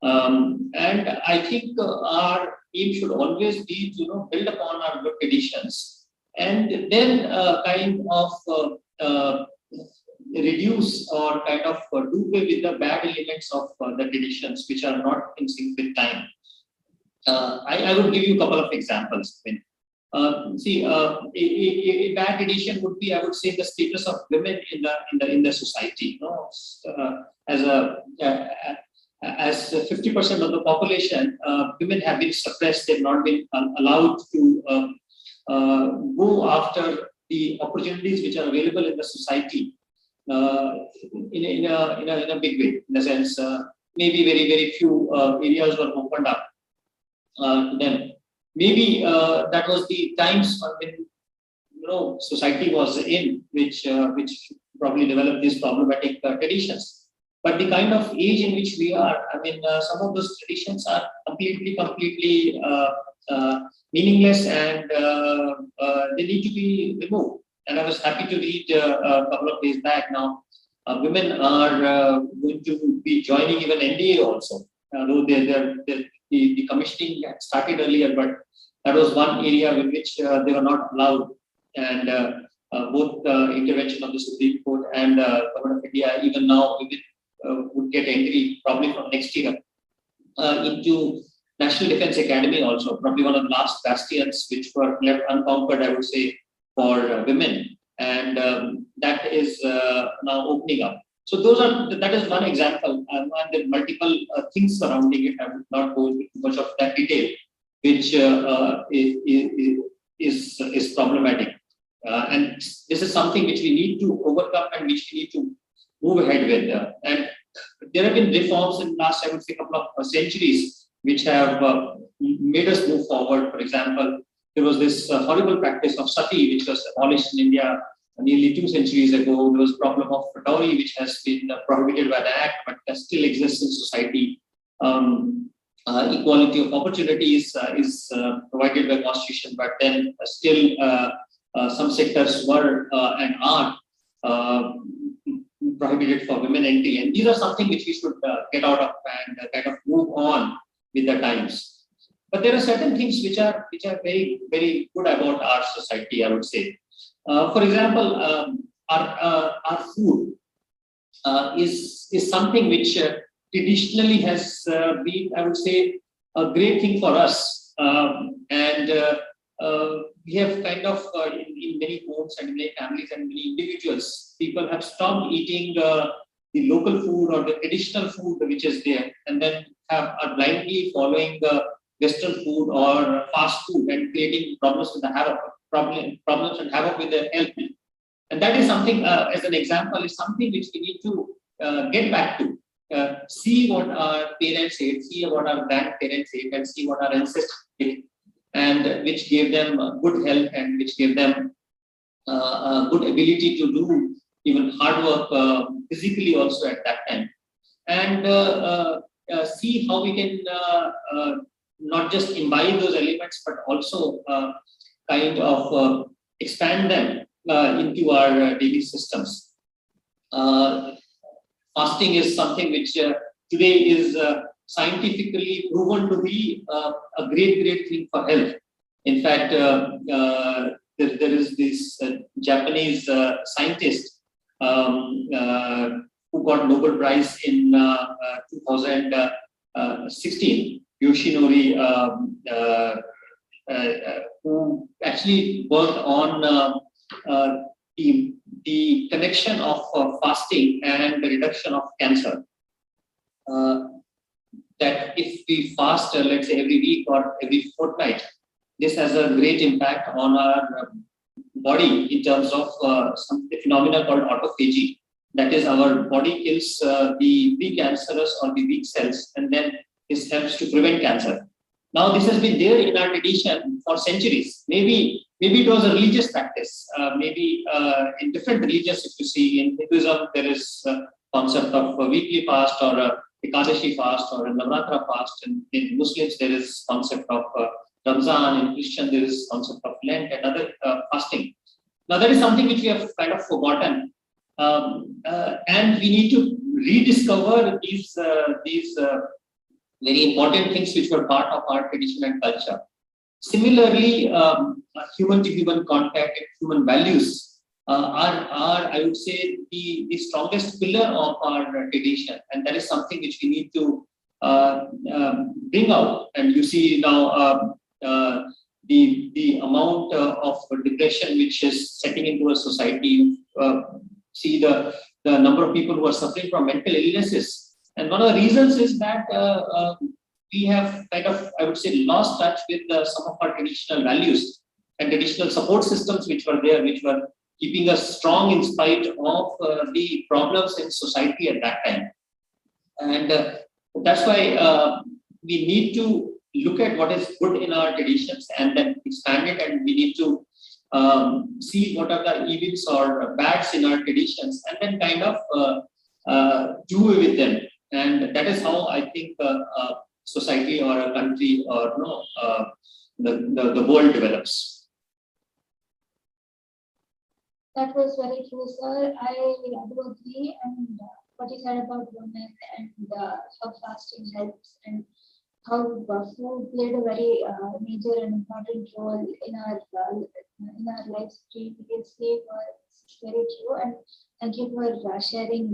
And I think our aim should always be to build upon our good traditions and then kind of reduce or kind of do away with the bad elements of the traditions which are not in sync with time. I would give you a couple of examples. See, a bad tradition would be, I would say, the status of women in the society. As 50% of the population, women have been suppressed. They've not been allowed to go after the opportunities which are available in the society in a big way. In the sense, maybe very few areas were opened up to them. Maybe that was the times when society was in which probably developed these problematic traditions. But the kind of age in which we are, some of those traditions are completely meaningless, and they need to be removed. And I was happy to read a couple of days back now, women are going to be joining even NDA also. Though the commissioning had started earlier, but that was one area in which they were not allowed. And both intervention of the Supreme Court and Government of India, even now, women would get entry probably from next year into National Defence Academy also, probably one of the last bastions which were left unconquered, I would say, for women. And that is now opening up. So that is one example, and there are multiple things surrounding it. I would not go into much of that detail, which is problematic. And this is something which we need to overcome and which we need to move ahead with. And there have been reforms in the last, I would say, couple of centuries which have made us move forward. For example, there was this horrible practice of sati, which was abolished in India nearly 2 centuries ago. There was a problem of dowry, which has been prohibited by the Act, but still exists in society. Equality of opportunities is provided by Constitution, but then still some sectors were and are prohibited for women entry. And these are something which we should get out of and kind of move on with the times. But there are certain things which are very, very good about our society, I would say. For example, our food is something which traditionally has been, I would say, a great thing for us. We have kind of, in many homes and many families and many individuals, people have stopped eating the local food or the traditional food which is there, and then are blindly following the Western food or fast food and creating problems with the problems and havoc with their health. And that is something, as an example, is something which we need to get back to. See what our parents ate, see what our grandparents ate, and see what our ancestors ate, and which gave them good health and which gave them good ability to do even hard work physically also at that time. And see how we can not just imbibe those elements, but also kind of expand them into our daily systems. Fasting is something which today is scientifically proven to be a great thing for health. In fact, there is this Japanese scientist who got Nobel Prize in 2016, Yoshinori, who actually worked on the connection of fasting and the reduction of cancer. That if we fast, let's say every week or every fortnight, this has a great impact on our body in terms of some phenomena called autophagy. That is, our body kills the precancerous or the weak cells, and then this helps to prevent cancer. Now, this has been there in our tradition for centuries. Maybe it was a religious practice. Maybe in different religions, if you see, in Hinduism, there is a concept of a weekly fast or a Ekadashi fast or a Navratra fast. And in Muslims, there is concept of Ramzan. In Christian, there is concept of Lent and other fasting. Now, that is something which we have kind of forgotten. And we need to rediscover these very important things which were part of our tradition and culture. Similarly, human-to-human contact and human values are, I would say, the strongest pillar of our tradition, and that is something which we need to bring out. And you see now the amount of depression which is setting into a society. See the number of people who are suffering from mental illnesses. And one of the reasons is that we have kind of, I would say, lost touch with some of our traditional values and traditional support systems which were there, which were keeping us strong in spite of the problems in society at that time. And that's why we need to look at what is good in our traditions and then expand it, and we need to see what are the evils or bads in our traditions and then kind of do away with them. And that is how I think society or a country or the world develops. That was very true, sir. I do agree, and what you said about women and how fasting helps and how food played a very major and important role in our lives previously was very true. And thank you for sharing.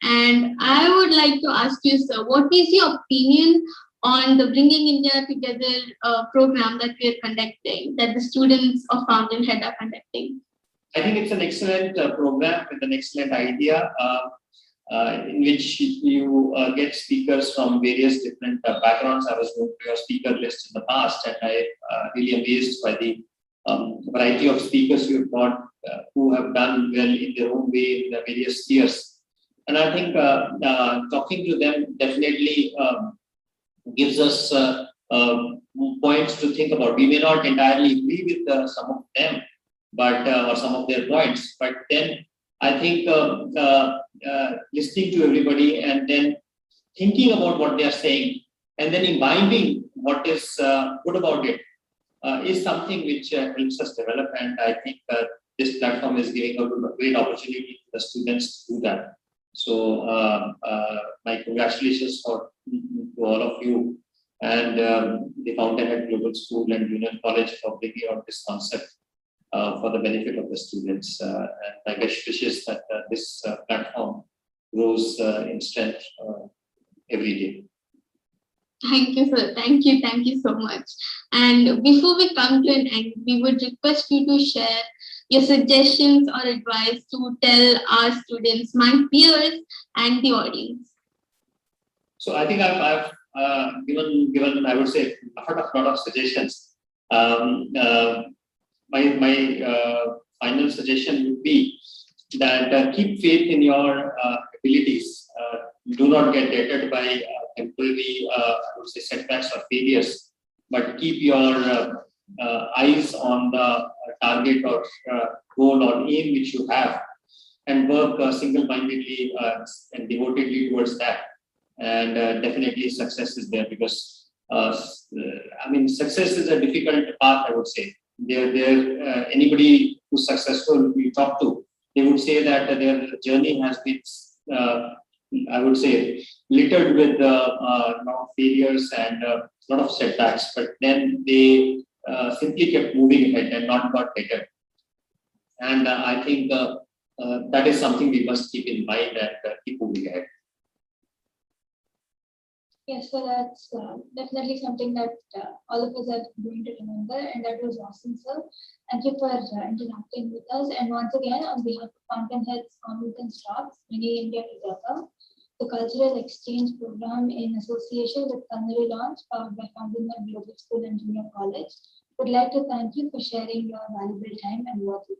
And I would like to ask you, sir, what is your opinion on the Bringing India Together program that we are conducting, that the students of Fountainhead are conducting? I think it's an excellent program with an excellent idea in which you get speakers from various different backgrounds. I was going through your speaker list in the past, and I really amazed by the variety of speakers you've got who have done well in their own way in the various spheres. And I think talking to them definitely gives us points to think about. We may not entirely agree with some of them, but or some of their points. But then I think listening to everybody and then thinking about what they are saying and then imbibing what is good about it is something which helps us develop. And I think this platform is giving a great opportunity to the students to do that. So my congratulations to all of you and the Fountainhead Global School and Union College for bringing out this concept for the benefit of the students. And my best wishes that this platform grows in strength every day. Thank you, sir. Thank you. Thank you so much. And before we come to an end, we would request you to share your suggestions or advice to tell our students, my peers, and the audience. So I think I've given I would say a lot of suggestions. My final suggestion would be that keep faith in your abilities. Do not get dated by temporary, I would say, setbacks or failures, but keep your eyes on the target or goal or aim which you have, and work single-mindedly and devotedly towards that. And definitely success is there, because I mean, success is a difficult path, I would say. Anybody who's successful we talk to, they would say that their journey has been I would say littered with failures and a lot of setbacks, but then they simply kept moving ahead and not got better. And I think that is something we must keep in mind and keep moving ahead. Yes, so that's definitely something that all of us are going to remember, and that was awesome, sir. Thank you for interacting with us. And once again, on behalf of Fountainhead's Convent and Stocks, Bringing India Together, the cultural exchange program in association with Culinary Launch, powered by Fountainhead Global School and Junior College, would like to thank you for sharing your valuable time and work with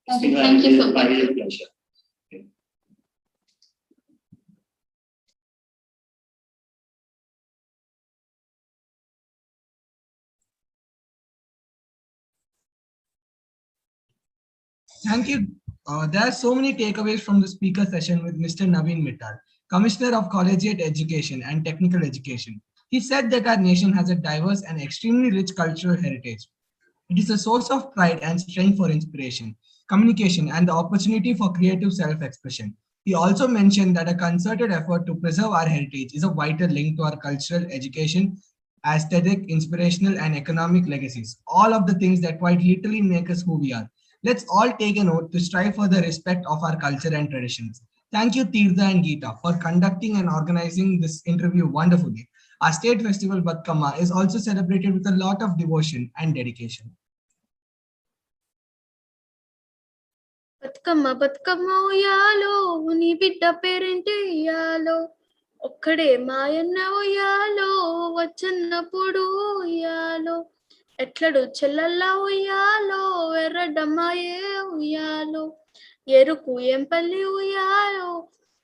us. Thank you so much. My real pleasure. Thank you. There are so many takeaways from the speaker session with Mr. Naveen Mittal, Commissioner of Collegiate Education and Technical Education. He said that our nation has a diverse and extremely rich cultural heritage. It is a source of pride and strength for inspiration, communication, and the opportunity for creative self-expression. He also mentioned that a concerted effort to preserve our heritage is a vital link to our cultural, education, aesthetic, inspirational, and economic legacies, all of the things that quite literally make us who we are. Let's all take a note to strive for the respect of our culture and traditions. Thank you, Tirtha and Geeta, for conducting and organizing this interview wonderfully. Our state festival, Batkama, is also celebrated with a lot of devotion and dedication. Bathukamma Bathukamma ఉయ్యాలో నీ బిడ్డ పేరేంటి ఉయ్యాలో ఒక్కడే మాయన్న ఉయ్యాలో వచ్చన్నప్పుడు ఉయ్యాలో ఎట్లడు చెల్లల్ల ఉయ్యాలో ఎర్రడమ్మాయే ఉయ్యాలో ఎరుకు ఎంపల్లి ఉయ్యాలో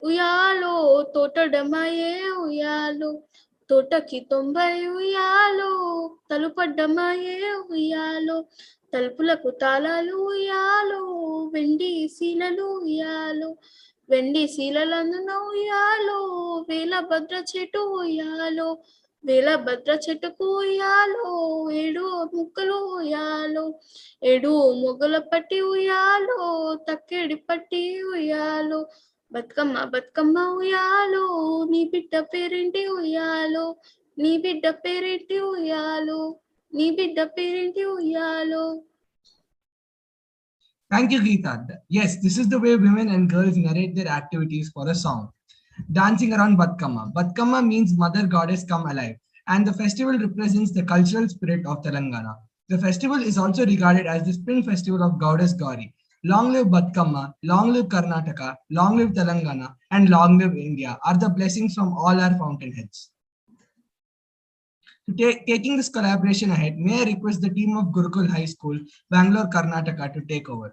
ఉయ్యాలో తోటడమ్మాయే ఉయ్యాలో తోటకి 90 ఉయ్యాలో తలుపడ్డమ్మాయే ఉయ్యాలో తలుపులకు తాళాలు ఉయ్యాలో వెండి శీలలు ఉయ్యాలో వెండి శీలలందున ఉయ్యాలో వేల భద్ర చెట్టు ఉయ్యాలో వేల భద్ర చెట్టుకు ఉయ్యాలో 7 ముక్కలు ఉయ్యాలో 7 మొగల పట్టి ఉయ్యాలో తక్కెడి పట్టి ఉయ్యాలో బతుకమ్మ బతుకమ్మ ఉయ్యాలో నీ బిడ్డ పేరేంటి ఉయ్యాలో నీ బిడ్డ పేరేంటి ఉయ్యాలో నీ బిడ్డ పేరేంటి ఉయ్యాలో. Thank you, Geeta. Yes, this is the way women and girls narrate their activities for a song. Dancing around Batkama. Batkama means Mother Goddess come alive, and the festival represents the cultural spirit of Telangana. The festival is also regarded as the spring festival of Goddess Gauri. Long live Batkama, long live Karnataka, long live Telangana, and long live India are the blessings from all our fountainheads. Taking this collaboration ahead, may I request the team of Gurukul High School, Bangalore, Karnataka to take over.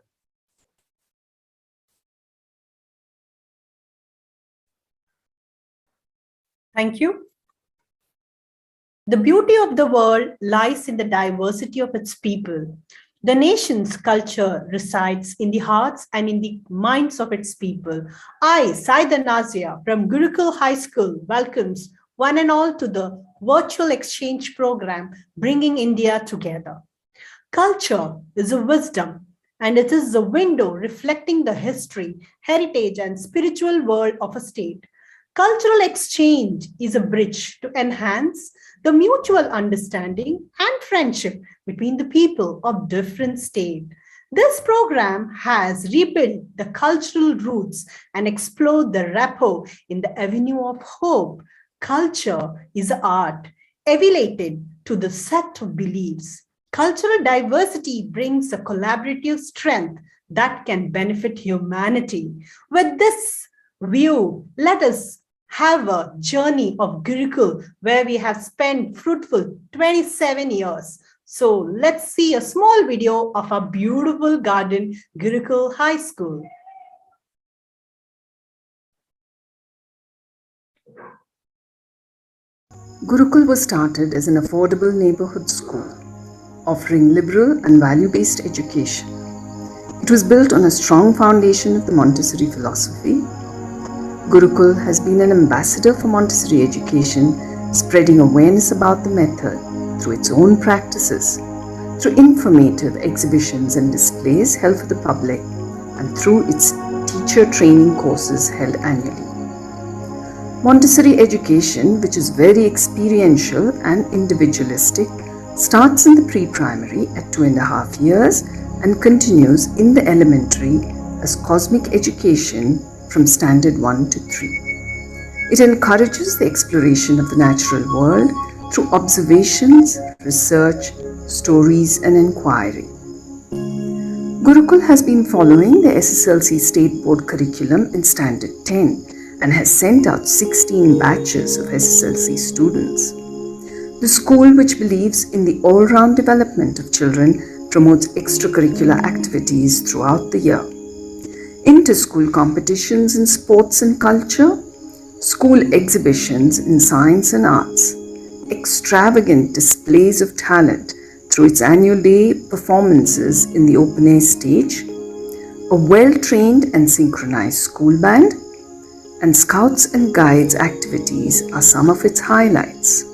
Thank you. The beauty of the world lies in the diversity of its people. The nation's culture resides in the hearts and in the minds of its people. I, Saida Nazia from Gurukul High School, welcomes one and all to the virtual exchange program Bringing India Together. Culture is a wisdom, and it is the window reflecting the history, heritage, and spiritual world of a state. Cultural exchange is a bridge to enhance the mutual understanding and friendship between the people of different states. This program has rebuilt the cultural roots and explored the rapport in the avenue of hope. Culture is art, elevated to the set of beliefs. Cultural diversity brings a collaborative strength that can benefit humanity. With this view, let us have a journey of Gurukul where we have spent fruitful 27 years. So let's see a small video of our beautiful garden, Gurukul High School. Gurukul was started as an affordable neighborhood school, offering liberal and value-based education. It was built on a strong foundation of the Montessori philosophy. Gurukul has been an ambassador for Montessori education, spreading awareness about the method through its own practices, through informative exhibitions and displays held for the public, and through its teacher training courses held annually. Montessori education, which is very experiential and individualistic, starts in the pre-primary at 2.5 years and continues in the elementary as cosmic education from standard 1 to 3. It encourages the exploration of the natural world through observations, research, stories, and inquiry. Gurukul has been following the SSLC State Board curriculum in Standard 10 and has sent out 16 batches of SSLC students. The school, which believes in the all-round development of children, promotes extracurricular activities throughout the year. Inter-school competitions in sports and culture, school exhibitions in science and arts, extravagant displays of talent through its annual day performances in the open-air stage, a well-trained and synchronized school band, and Scouts and Guides activities are some of its highlights.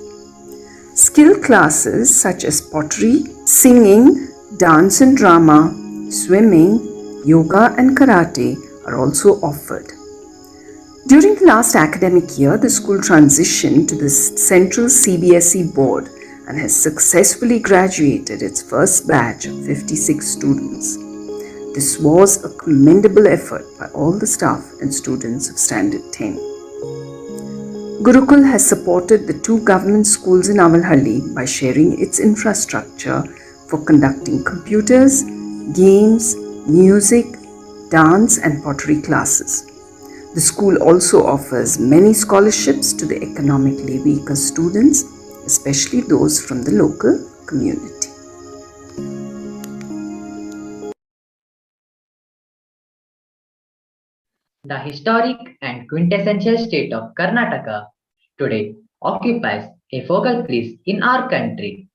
Skill classes such as pottery, singing, dance and drama, swimming, yoga and karate are also offered. During the last academic year, the school transitioned to the central CBSE board and has successfully graduated its first batch of 56 students. This was a commendable effort by all the staff and students of Standard 10. Gurukul has supported the 2 government schools in Avalhalli by sharing its infrastructure for conducting computers, games, music, dance and pottery classes. The school also offers many scholarships to the economically weaker students, especially those from the local community. The historic and quintessential state of Karnataka today occupies a focal place in our country.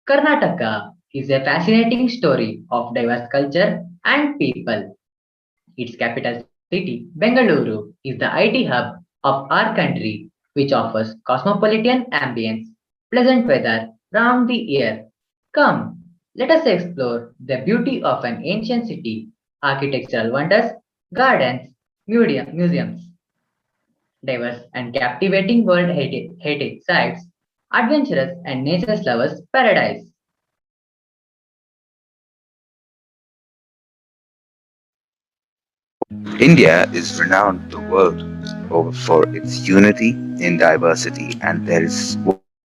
Karnataka is a fascinating story of diverse culture and people. Its capital city, Bengaluru, is the IT hub of our country, which offers cosmopolitan ambience, pleasant weather round the year. Come, let us explore the beauty of an ancient city, architectural wonders, gardens, museums, diverse and captivating world heritage sites, adventurous and nature lovers' paradise. India is renowned the world over for its unity in diversity, and there is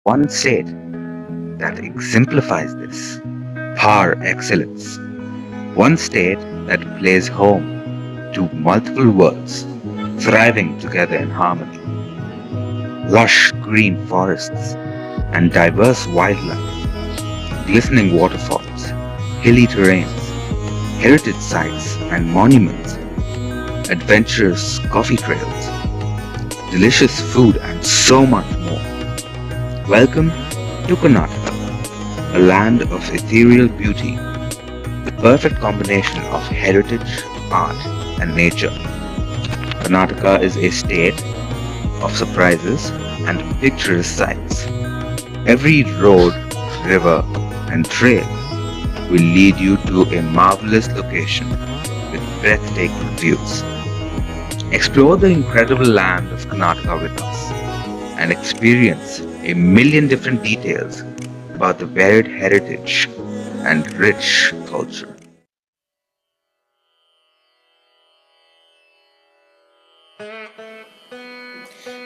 one state that exemplifies this par excellence. One state that plays home to multiple worlds, thriving together in harmony. Lush green forests and diverse wildlife, glistening waterfalls, hilly terrains, heritage sites and monuments, adventurous coffee trails, delicious food and so much more. Welcome to Karnataka, a land of ethereal beauty, perfect combination of heritage, art, and nature. Karnataka is a state of surprises and picturesque sights. Every road, river, and trail will lead you to a marvelous location with breathtaking views. Explore the incredible land of Karnataka with us and experience a million different details about the varied heritage and rich culture.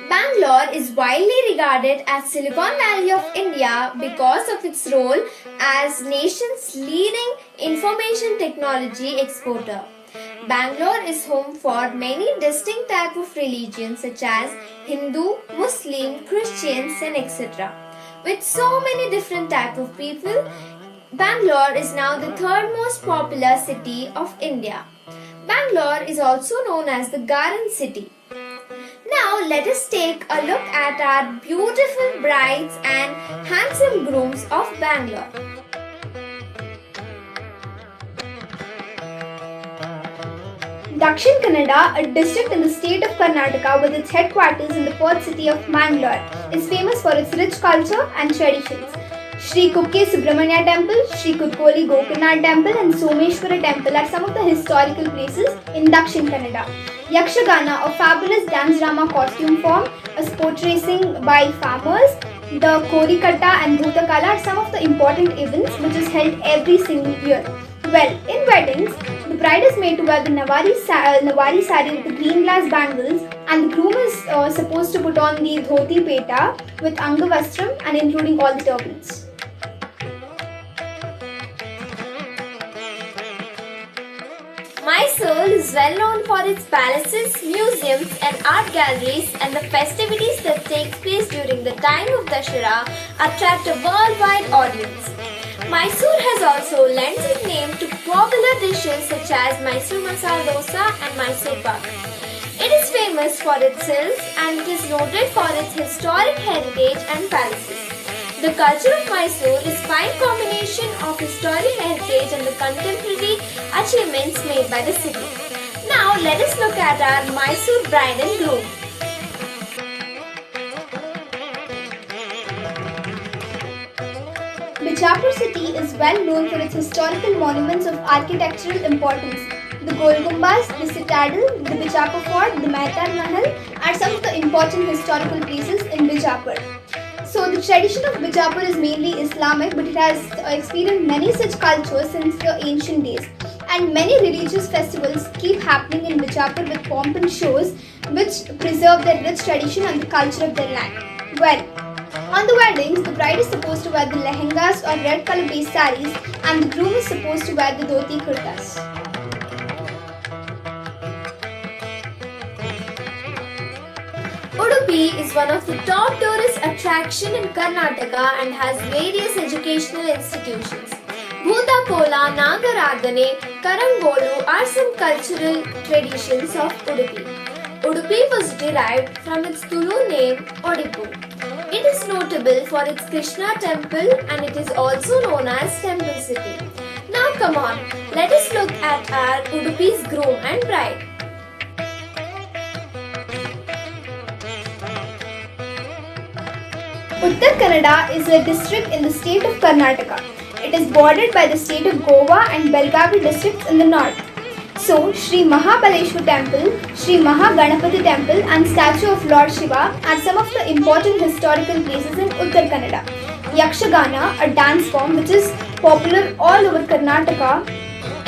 Bangalore is widely regarded as Silicon Valley of India because of its role as nation's leading information technology exporter. Bangalore is home for many distinct types of religions such as Hindu, Muslim, Christians and etc. With so many different types of people, Bangalore is now the third most popular city of India. Bangalore is also known as the Garden City. Now let us take a look at our beautiful brides and handsome grooms of Bangalore. Dakshin Kannada, a district in the state of Karnataka with its headquarters in the port city of Mangalore, is famous for its rich culture and traditions. Sri Kukke Subramanya Temple, Sri Kurkoli Gokarnath Temple and Someshwara Temple are some of the historical places in Dakshin Kannada. Yakshagana, a fabulous dance drama costume form, a sport racing by farmers, the Korikatta and Bhutakala are some of the important events which is held every single year. Well, in weddings, the bride is made to wear the Nawari sari with the green glass bangles and the groom is supposed to put on the dhoti peta with angavastram and including all the turbans. Mysore is well known for its palaces, museums and art galleries, and the festivities that take place during the time of Dashera attract a worldwide audience. Mysore has also lent its name to popular dishes such as Mysore Masala Dosa and Mysore Pak. It is famous for its hills and it is noted for its historic heritage and palaces. The culture of Mysore is a fine combination of historic heritage and the contemporary achievements made by the city. Now let us look at our Mysore bride and groom. Bijapur city is well known for its historical monuments of architectural importance. The Gol Gumbaz, the Citadel, the Bijapur Fort, the Mehtar Mahal are some of the important historical places in Bijapur. So the tradition of Bijapur is mainly Islamic, but it has experienced many such cultures since the ancient days. And many religious festivals keep happening in Bijapur with pomp and shows which preserve their rich tradition and the culture of their land. Well, on the weddings, the bride is supposed to wear the lehengas or red color based saris and the groom is supposed to wear the dhoti kurtas. Udupi is one of the top tourist attractions in Karnataka and has various educational institutions. Bhutakola, Nagaradhane, Karangolu are some cultural traditions of Udupi. Udupi was derived from its Tulu name Odipu. It is notable for its Krishna temple and it is also known as Temple City. Now come on, let us look at our Udupi's groom and bride. Uttar Kannada is a district in the state of Karnataka. It is bordered by the state of Goa and Belgavi districts in the north. So, Sri Mahabaleshwar Temple, Sri Mahaganapati Temple and statue of Lord Shiva are some of the important historical places in Uttar Kannada. Yakshagana, a dance form which is popular all over Karnataka,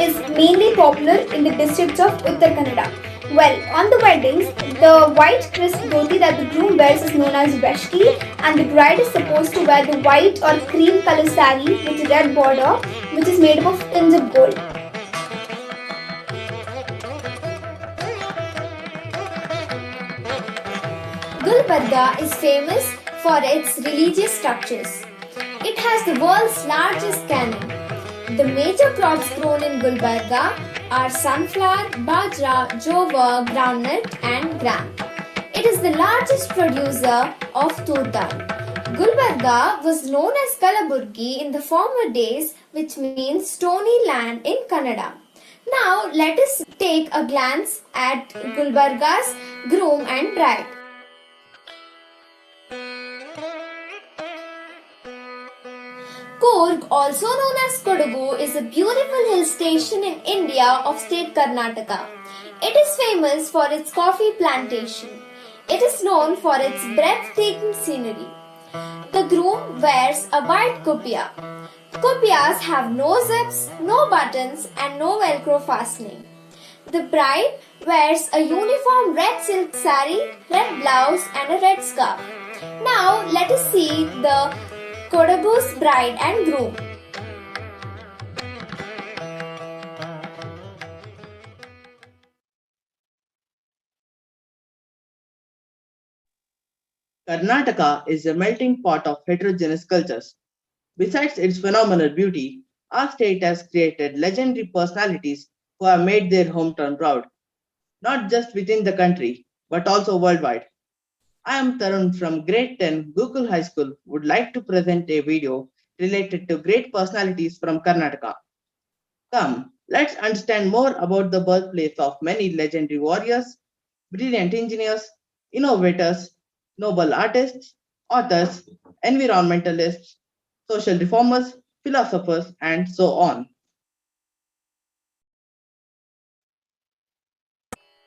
is mainly popular in the districts of Uttar Kannada. Well, on the weddings, the white crisp dhoti that the groom wears is known as veshki and the bride is supposed to wear the white or cream color sari with red border which is made up of tins of gold. Gulbarga is famous for its religious structures. It has the world's largest cannon. The major crops grown in Gulbarga are sunflower, bajra, jowar, groundnut and gram. It is the largest producer of tur dal. Gulbarga was known as Kalaburgi in the former days, which means stony land in Kannada. Now let us take a glance at Gulbarga's groom and bride. Coorg, also known as Kodagu, is a beautiful hill station in India of state Karnataka. It is famous for its coffee plantation. It is known for its breathtaking scenery. The groom wears a white kupiya. Kupiyas have no zips, no buttons and no velcro fastening. The bride wears a uniform red silk saree, red blouse and a red scarf. Now let us see the Kodagu's bride and groom. Karnataka is a melting pot of heterogeneous cultures. Besides its phenomenal beauty, our state has created legendary personalities who have made their hometown proud, not just within the country, but also worldwide. I am Tarun from Grade 10 Gurukul High School would like to present a video related to great personalities from Karnataka. Come, let's understand more about the birthplace of many legendary warriors, brilliant engineers, innovators, noble artists, authors, environmentalists, social reformers, philosophers, and so on.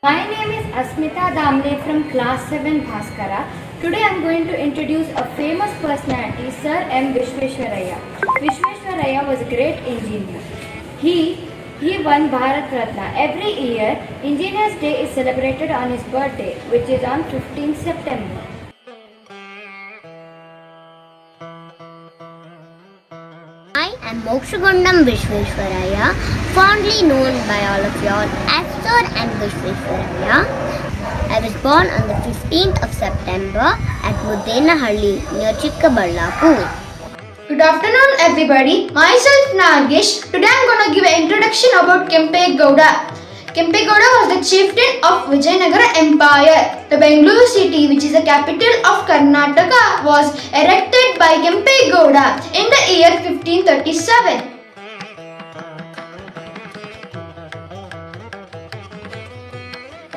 My name is Asmita Damle from class 7 Bhaskara. Today I am going to introduce a famous personality, Sir M. Vishweshwaraya. Vishweshwaraya was a great engineer. He won Bharat Ratna. Every year, Engineers Day is celebrated on his birthday, which is on 15th September. I am Mokshagundam Vishweshwaraya, fondly known by all of y'all as Sir M. Vishweshwaraya. I was born on the 15th of September at Mudenahalli near Chikkaballapur. Good afternoon everybody, myself Nagesh. Today I am going to give an introduction about Kempe Gowda. Kempe Gowda was the chieftain of Vijayanagara Empire. The Bengaluru city, which is the capital of Karnataka, was erected by Kempe Gowda in the year 1537.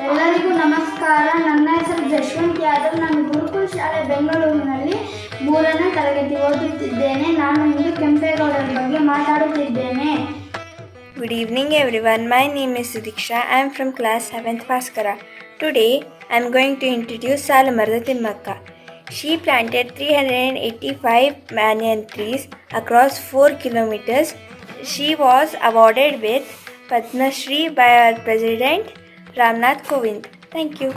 ಎಲ್ಲರಿಗೂ ನಮಸ್ಕಾರ. ನನ್ನ ಹೆಸರು ಜಶ್ವಂತ್ ಯಾದವ್. ನಾನು ಗುರುಕುಲ್ ಶಾಲೆ ಬೆಂಗಳೂರಿನಲ್ಲಿ 3ನೇ ತರಗತಿ ಓದುತ್ತಿದ್ದೇನೆ. ನಾನು ಇಂದು ಕೆಂಪೇಗೌಡರ ಬಗ್ಗೆ ಮಾತಾಡುತ್ತಿದ್ದೇನೆ. Good evening everyone. My name is Sudiksha. I am from class 7th Bhaskara. Today I am going to introduce Salamarda Timmakka. She planted 385 banyan trees across 4 kilometers. She was awarded with Padma Shri by our President Ramnath Kovind. Thank you.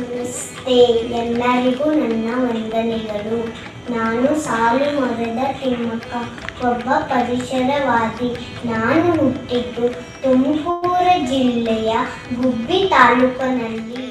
ನಮಸ್ತೆ, ಎಲ್ಲರಿಗೂ ನನ್ನ ವಂದನೆಗಳು. ನಾನು ಸಾಲುಮರದ ತಿಮ್ಮಕ್ಕ, ಒಬ್ಬ ಪರಿಸರವಾದಿ. ನಾನು ಹುಟ್ಟಿದ್ದು ತುಮಕೂರು ಜಿಲ್ಲೆಯ ಗುಬ್ಬಿ ತಾಲೂಕಿನಲ್ಲಿ.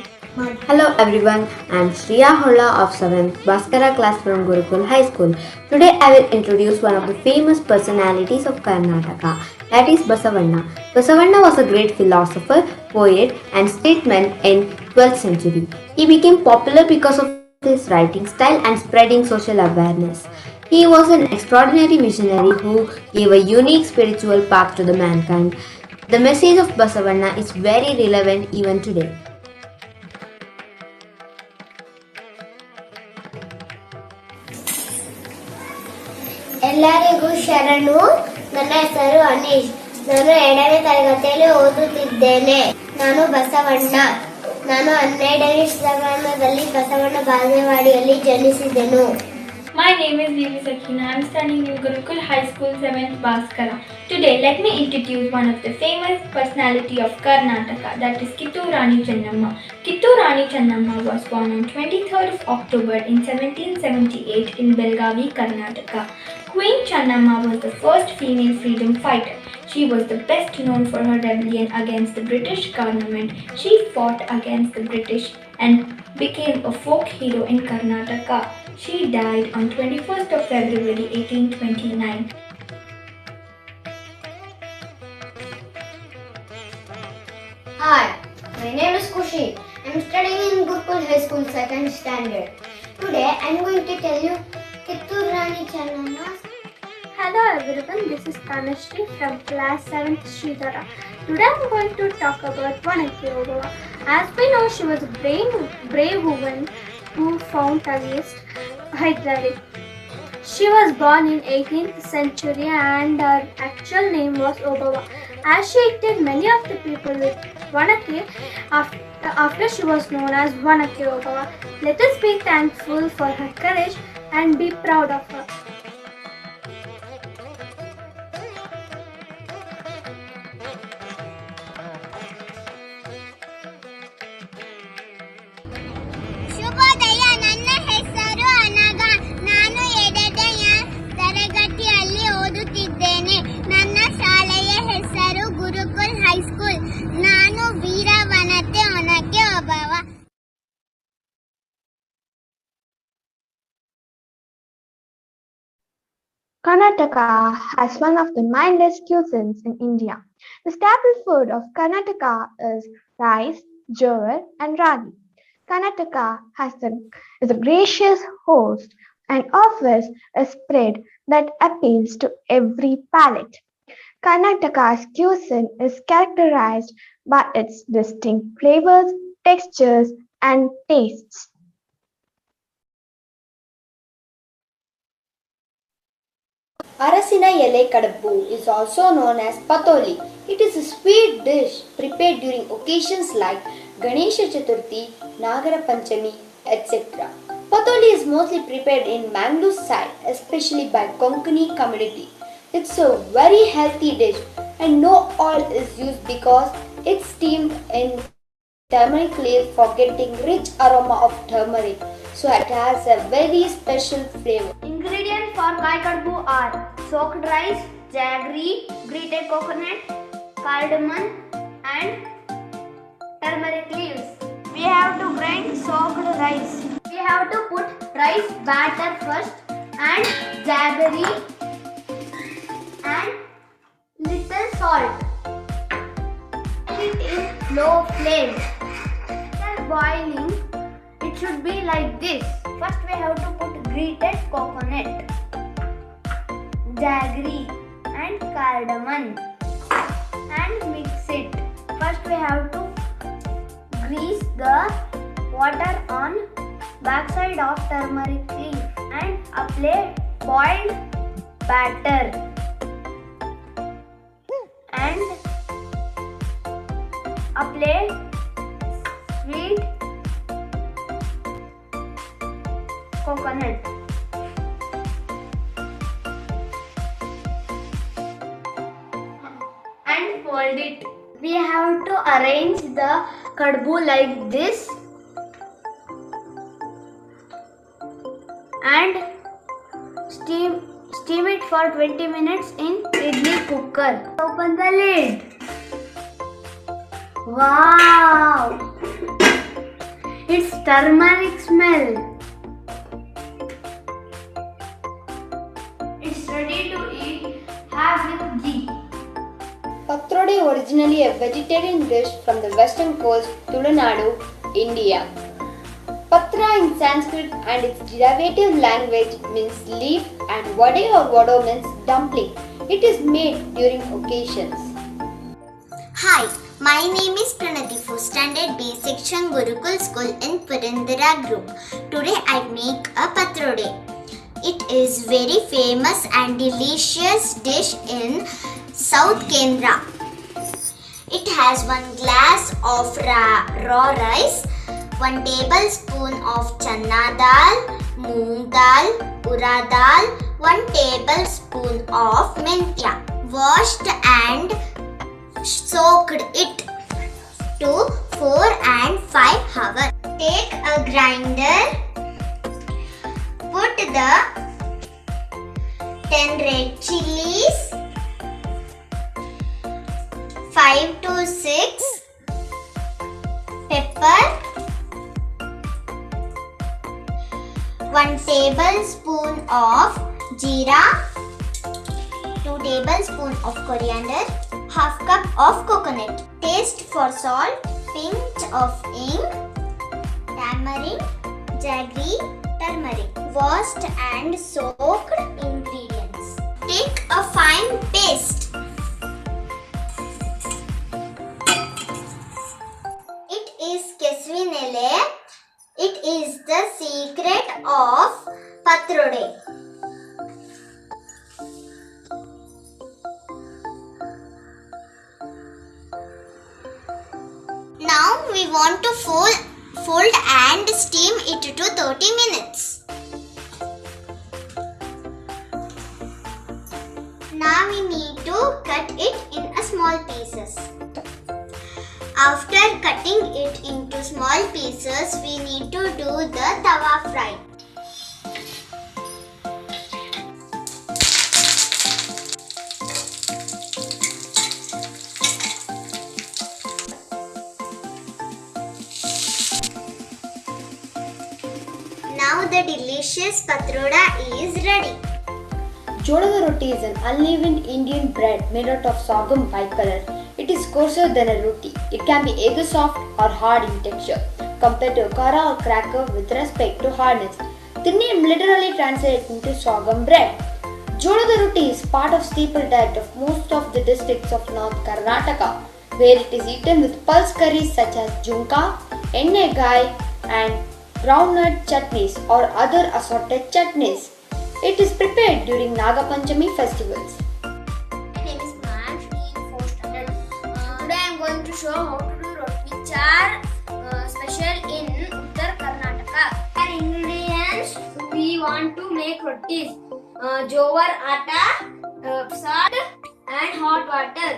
Hello everyone, I am Shriya Holla of 7th Bhaskara class from Gurukul High School. Today I will introduce one of the famous personalities of Karnataka, that is Basavanna. Basavanna was a great philosopher, poet and statesman in 12th century. He became popular because of his writing style and spreading social awareness. He was an extraordinary visionary who gave a unique spiritual path to the mankind. The message of Basavanna is very relevant even today. ಎಲ್ಲರಿಗೂ ಶರಣು. ನನ್ನ ಹೆಸರು ಅನೀಶ್. ನಾನು 2ನೇ ತರಗತಿಯಲ್ಲಿ ಓದುತ್ತಿದ್ದೇನೆ. ನಾನು ಬಸವಣ್ಣ. ನಾನು 12ನೇ ಶತಮಾನದಲ್ಲಿ Basavanna ಬಾಗೇವಾಡಿಯಲ್ಲಿ ಜನಿಸಿದೆನು. My name is Levi Sakina. I am studying in Gurukul High School 7th Bhaskara. Today, let me introduce one of the famous personality of Karnataka, that is Kittur Rani Chennamma. Kittur Rani Chennamma was born on 23rd of October in 1778 in Belgavi, Karnataka. Queen Chennamma was the first female freedom fighter. She was the best known for her rebellion against the British government. She fought against the British and became a folk hero in Karnataka. She died on 21st of February 1829. Hi, my name is Kushi. I am studying in Gurukul High School 2nd standard. Today I am going to tell you Kittur Rani Channamma's. Hello everyone, this is Tanashri from class 7th Sridhara. Today I am going to talk about Vanaki Obalwa. As we know, she was a brave woman who fought against Hyderabad. She was born in 18th century and her actual name was Obalwa. As she aided many of the people with Vanaki, after she was known as Vanaki Obalwa. Let us be thankful for her courage and be proud of her. ಶುಭೋದಯ. ನನ್ನ ಹೆಸರು ಅನಗ. ನಾನು 2ನೇ ತರಗತಿಯಲ್ಲಿ ಓದುತ್ತಿದ್ದೇನೆ. ನನ್ನ ಶಾಲೆಯ ಹೆಸರು ಗುರುಕುಲ್ ಹೈಸ್ಕೂಲ್. ನಾನು ವೀರವನತೆ Onake Obavva. Karnataka has one of the mildest cuisines in India. The staple food of Karnataka is rice, jowar, and ragi. Karnataka is a gracious host and offers a spread that appeals to every palate. Karnataka's cuisine is characterized by its distinct flavors, textures, and tastes. Arasina Yele Kadabbu is also known as Patoli. It is a sweet dish prepared during occasions like Ganesha Chaturthi, Nagara Panchami, etc. Patoli is mostly prepared in Mangalore side, especially by Konkani community. It's a very healthy dish and no oil is used because it's steamed in turmeric leaves for getting rich aroma of turmeric. So it has a very special flavor. Ingredients for Kai Kadbu are soaked rice, jaggery, grated coconut, cardamom and turmeric leaves. We have to grind soaked rice. We have to put rice batter first and jaggery and little salt. It is low flame. After boiling, it should be like this. First we have to put grated coconut, jaggery and cardamom and mix it. First we have to grease the water on backside of turmeric leaf and apply boiled batter and apply sweet coconut. And fold it. We have to arrange the kadbu like this and steam it for 20 minutes in idli cooker. Open the lid. Wow! It's turmeric smell. It's ready to eat. Have with ghee. Patrodi originally a vegetarian dish from the western coast, Tamil Nadu, India. Patra in Sanskrit and its derivative language means leaf and vade or vado means dumpling. It is made during occasions. Hi, my name is Pranati for Standard B section Gurukul School in Purandara Group. Today I make a patrode. It is very famous and delicious dish in South Kendra. It has 1 glass of raw rice, 1 tablespoon of chana dal, moong dal, urad dal, 1 tablespoon of mentha. Washed and soaked it to 4 and 5 hours. Take a grinder, put the 10 red chilies, 5 to 6 pepper, 1 tablespoon of jeera, 2 tablespoons of coriander, half cup of coconut. Taste for salt, pinch of ink, tamarind, jaggery, turmeric. Washed and soaked ingredients. Take a fine paste. It is Kesvinele. It is the secret of Patrode. Now we want to fold and steam it to 30 minutes. Now we need to cut it in small pieces. After cutting it into small pieces, we need to do the tawa fry. Now the delicious patroda is ready. Jodada roti is an unleavened Indian bread made out of sorghum bicolor. It is coarser than a roti. It can be either soft or hard in texture, compared to a kara or cracker with respect to hardness. The name literally translates into sorghum bread. Jodada roti is part of staple diet of most of the districts of North Karnataka, where it is eaten with pulse curries such as junka, ennegai, and groundnut chutneys or other assorted chutneys. It is prepared during Naga Panchami festivals. My name is Maan, in 4th standard. Today I am going to show how to do roti char special in Uttar Karnataka. Our ingredients: we want to make rotis, jowar atta, salt and hot water.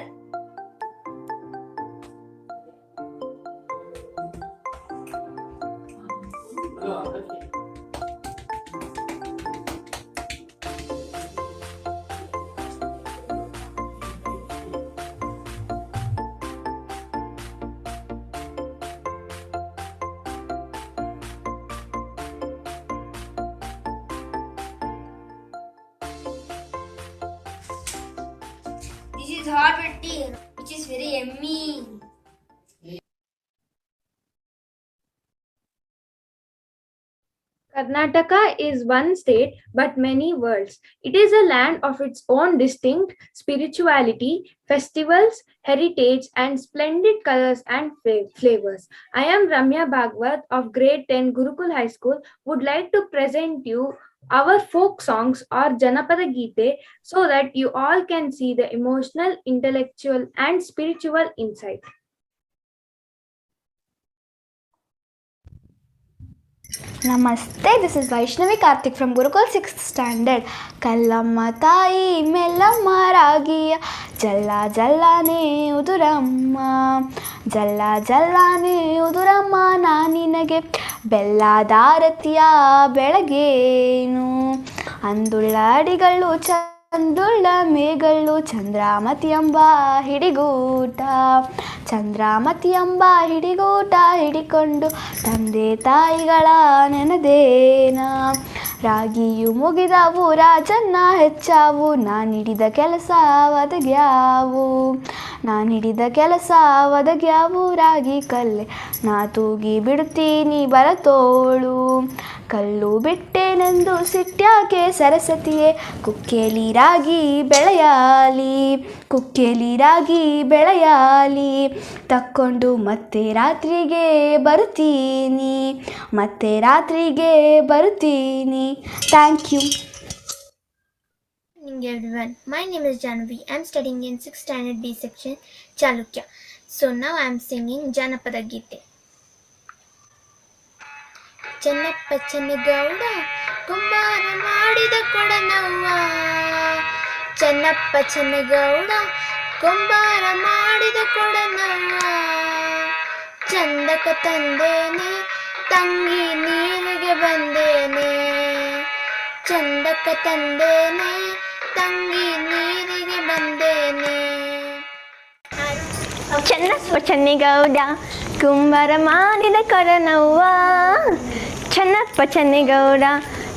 This is hot roti, which is very yummy. Karnataka is one state but many worlds. It is a land of its own distinct spirituality, festivals, heritage, and splendid colors and flavors. I am Ramya Bhagwat of grade 10 Gurukul High School. Would like to present you our folk songs or Janapada Gite so that you all can see the emotional, intellectual, and spiritual insight. Namaste, this is Vaishnavi Karthik from Gurukul 6th standard. Kallamma Tayi Mellamma Ragiya Jalla Jallane Uduramma Jalla Jallane Uduramma Naninage Belladaratia Belagenu Andulla Adigalu ಚಂದುಳ್ಳ ಮೇಗಳು ಚಂದ್ರಾಮತಿಯಂಬ ಹಿಡಿಗೂಟ ಚಂದ್ರಾಮತಿಯಂಬ ಹಿಡಿಗೂಟ ಹಿಡಿಕೊಂಡು ತಂದೆ ತಾಯಿಗಳ ನೆನದೇನ ರಾಗಿಯು ಮುಗಿದವು ರಾಜನ್ನ ಹೆಚ್ಚಾವು ನಾನಿಡಿದ ಕೆಲಸ ಒದಗ್ಯಾವು ನಾನಿಡಿದ ಕೆಲಸ ಒದಗ್ಯಾವು ರಾಗಿ ಕಲ್ಲೆ ನಾ ತೂಗಿ ಬಿಡುತ್ತೀನಿ ಬರತೋಳು ಕಲ್ಲು ಬಿಟ್ಟೆನೆಂದು ಸಿಟ್ಯಾಕೆ ಸರಸ್ವತಿಯೇ ಕುಕ್ಕೇಲಿ ರಾಗಿ ಬೆಳೆಯಾಲಿ ಕುಕ್ಕೇಲಿ ರಾಗಿ ಬೆಳೆಯಾಲಿ ತಕ್ಕೊಂಡು ಮತ್ತೆ ರಾತ್ರಿಗೆ ಬರುತ್ತೀನಿ ಮತ್ತೆ ರಾತ್ರಿಗೆ ಬರುತ್ತೀನಿ thank you. Good evening everyone, my name is Janvi. I am studying in 6th standard B section Chalukya. So now I am singing Janapada Gite. Channappa Channagauda Kumbara Madida Kodanavva Channappa Channagauda Kumbara Madida Kodanavva Chandaka Tandene Tangi Neerige Bandene Chandaka Tandene Tangi Neerige Bandene Chennappa Chennigowda ಕುಂಬಾರ ಮಾಡಿದ ಕೊಡನವ್ವ ಚೆನ್ನಪ್ಪ ಚೆನ್ನಿಗೌಡ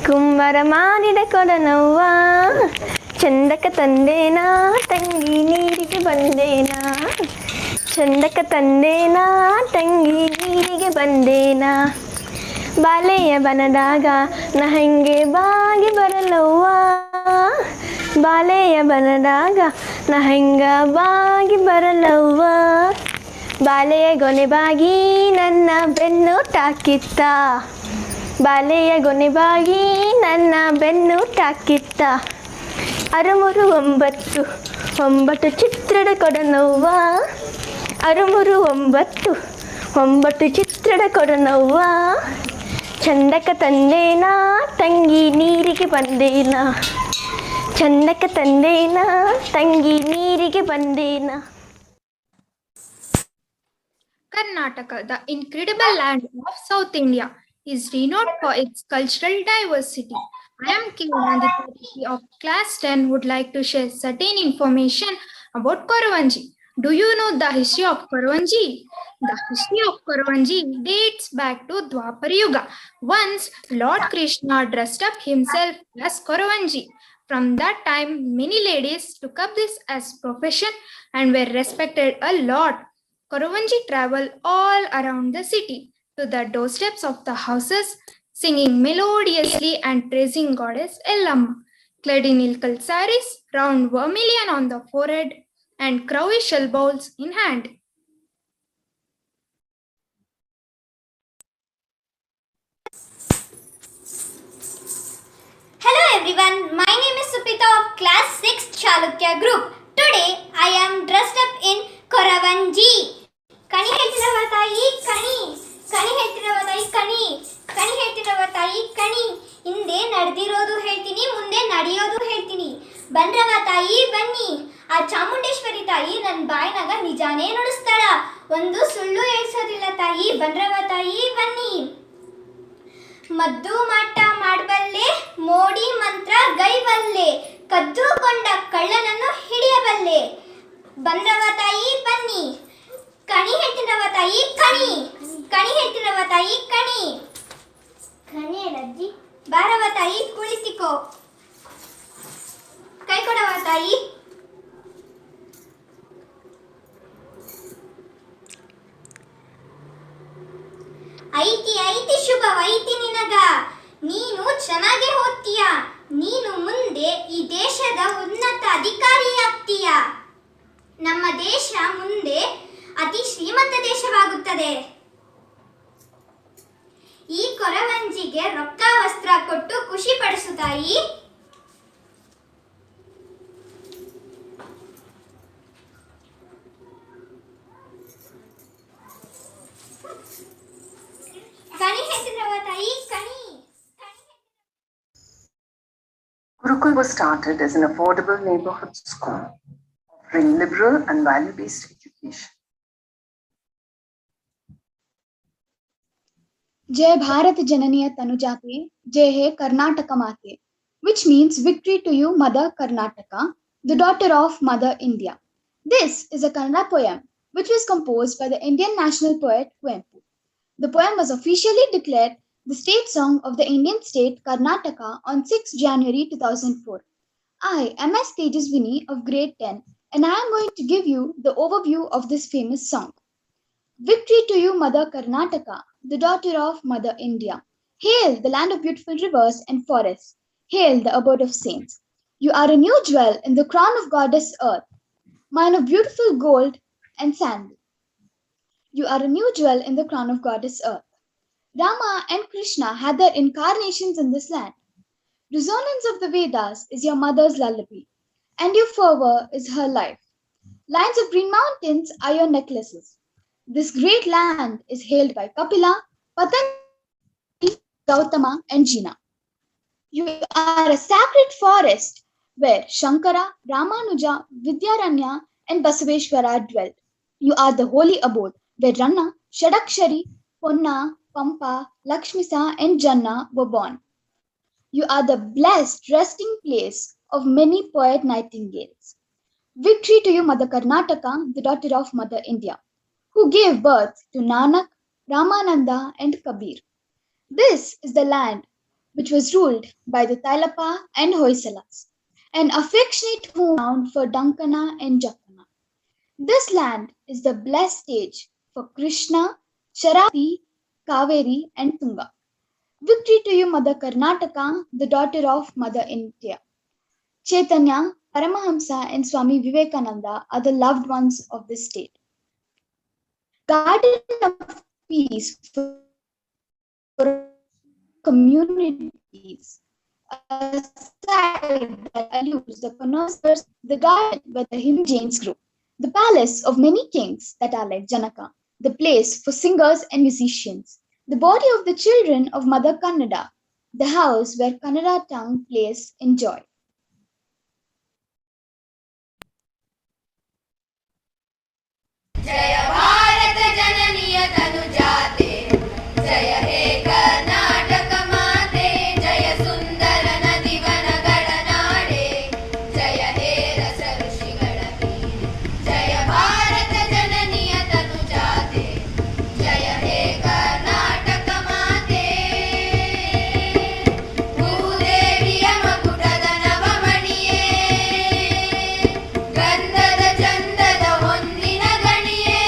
ಕುಂಬಾರ ಮಾಡಿದ ಕೊಡನವ್ವ ಚಂದಕ ತಂದೇನಾ ತಂಗಿ ನೀರಿಗೆ ಬಂದೇನಾ ಚಂದಕ ತಂದೇನ ತಂಗಿ ನೀರಿಗೆ ಬಂದೇನ ಬಾಲೆಯ ಬನದಾಗ ನ ಹಂಗೆ ಬಾಗಿ ಬರಲವ್ವ ಬಾಲೆಯ ಬನದಾಗ ನ ಹಂಗ ಬಾಗಿ ಬರಲವ್ವ ಬಾಲೆಯ ಗೊನೆ ಬಾಗಿ ನನ್ನ ಬೆನ್ನು ಟಾಕಿತ್ತ ಬಾಲೆಯ ಗೊನೆ ಬಾಗಿ ನನ್ನ ಬೆನ್ನು ಟಾಕಿತ್ತ ಅರುಮುರು ಒಂಬತ್ತು ಒಂಬತ್ತು ಚಿತ್ರದ ಕೊಡನವ್ವ ಅರುಮುರು ಒಂಬತ್ತು ಒಂಬತ್ತು ಚಿತ್ರದ ಕೊಡನವ್ವ ಚಂದಕ ತಂದೇನ ತಂಗಿ ನೀರಿಗೆ ಬಂದೇನ ಚಂದಕ ತಂದೇನ ತಂಗಿ ನೀರಿಗೆ ಬಂದೇನ. Karnataka, the incredible land of South India, is renowned for its cultural diversity. I am K. Nandita of class 10 would like to share certain information about Koravanji. Do you know the history of Koravanji? The history of Koravanji dates back to Dwapar Yuga. Once Lord Krishna dressed up himself as Koravanji. From that time, many ladies took up this as profession and were respected a lot. Koravanji travel all around the city to the doorsteps of the houses, singing melodiously and praising goddess Ellamma. Clad in ilkal saris, round vermilion on the forehead, and crowy shell bowls in hand. Hello everyone, my name is Supita of class 6 Chalukya group. Today I am dressed up in Koravanji. Kani ಹೇಳ್ತಿರವ ತಾಯಿ ಕಣಿ ಕಣಿ ಹೇಳ್ತಿರವ ತಾಯಿ ಕಣಿ ಕಣಿ ಹೇಳ್ತಿರವ ತಾಯಿ ಕಣಿ ಹಿಂದೆ ನಡೆದಿರೋದು ಹೇಳ್ತೀನಿ ಮುಂದೆ ನಡೆಯೋದು ಹೇಳ್ತೀನಿ ಬನ್ರವ ತಾಯಿ ಬನ್ನಿ ಆ ಚಾಮುಂಡೇಶ್ವರಿ ತಾಯಿ ನನ್ನ ಬಾಯಿನಾಗ ನಿಜಾನೇ ನುಡಿಸ್ತಾಳ ಒಂದು ಸುಳ್ಳು ಹೇಳ್ಸೋದಿಲ್ಲ ತಾಯಿ ಬನ್ರವ ತಾಯಿ ಬನ್ನಿ ಮದ್ದು ಮಾಟ ಮಾಡಬಲ್ಲೆ ಮೋಡಿ ಮಂತ್ರ ಗೈಬಲ್ಲೆ ಕದ್ದುಕೊಂಡ ಕಳ್ಳನನ್ನು ಹಿಡಿಯಬಲ್ಲೆ ಬಂದ್ರವ ತಾಯಿ ಬನ್ನಿ ಕಣಿ ಹೇಳ್ತಿರವ ತಾಯಿ ಕಣಿ ಕಣಿ ಹೇಳ್ತಿರವ ತಾಯಿ ಕಣಿ ಕಣಿ ಹೇಳಜ್ಜಿ ಬಾರವ ತಾಯಿ ಕುಳಿತಿಕೋ ಕೈ ಕೊಡವ ತಾಯಿ ಐತಿ ಐತಿ ಶುಭವೈತಿ ನಿನಗ ನೀನು ಚೆನ್ನಾಗೆ ಓದ್ತೀಯ ನೀನು ಮುಂದೆ ಈ ದೇಶದ ಉನ್ನತ ಅಧಿಕಾರಿಯಾಗ್ತೀಯ ನಮ್ಮ ದೇಶ ಮುಂದೆ ಅತಿ ಶ್ರೀಮಂತ ದೇಶವಾಗುತ್ತದೆ ಈ ಕೊರವಂಜಿಗೆ ರೊಕ್ಕ ವಸ್ತ್ರ ಕೊಟ್ಟು ಖುಷಿ ಪಡಿಸು ತಾಯಿ ಕಣಿ ಹೇಳ್ತಿದ್ರವ ತಾಯಿ ಕಣಿ Gurukul was started as an affordable neighborhood school offering liberal and value-based education. Jai Bharat Jananiya Tanujate, Jai He Karnataka Mate, which means victory to you, Mother Karnataka, the daughter of Mother India. This is a Kannada poem which was composed by the Indian national poet Kuvempu. The poem was officially declared the state song of the Indian state Karnataka on 6 January 2004. I am S. Tejaswini of grade 10 and I am going to give you the overview of this famous song. Victory to you, Mother Karnataka, the daughter of Mother India. Hail the land of beautiful rivers and forests. Hail the abode of saints. You are a new jewel in the crown of goddess earth, mine of beautiful gold and sandal. You are a new jewel in the crown of goddess earth. Rama and Krishna had their incarnations in this land. Resonance of the Vedas is your mother's lullaby, and your fervor is her life. Lines of green mountains are your necklaces. This great land is hailed by Kapila, Patanjali, Gautama, and Jina. You are a sacred forest where Shankara, Ramanuja, Vidyaranya, and Basaveshwara dwelt. You are the holy abode where Ranna, Shadakshari, Ponna, Pampa, Lakshmisa, and Janna were born. You are the blessed resting place of many poet nightingales. Victory to you, Mother Karnataka, the daughter of Mother India, who gave birth to Nanak, Ramananda, and Kabir. This is the land which was ruled by the Tailapa and Hoysalas, an affectionate home for Dankana and Jakana. This land is the blessed stage for Krishna, Sharati, Kaveri, and Tunga. Victory to you, Mother Karnataka, the daughter of Mother India. Chaitanya, Paramahamsa, and Swami Vivekananda are the loved ones of this state. Garden of Peace for communities, a site that alludes the connoisseurs, the garden where the Hindu Jains grew, the palace of many kings that are like Janaka, the place for singers and musicians, the body of the children of Mother Kannada, the house where Kannada tongue plays in joy. जय भारत जननीय तनुजाते जय हे कर्नाटक माते जय सुंदर नदी वनगळ नाडे जय हे रस ऋषिगळ वीरे जय भारत जननीय तनुजाते जय हे कर्नाटक माते ಭೂದೇವಿಯ ಮಕುಟದ ನವಮಣಿಯೇ ಗಂಧದ ಚಂದದ ಹೊನ್ನಿನ ಗಣಿಯೇ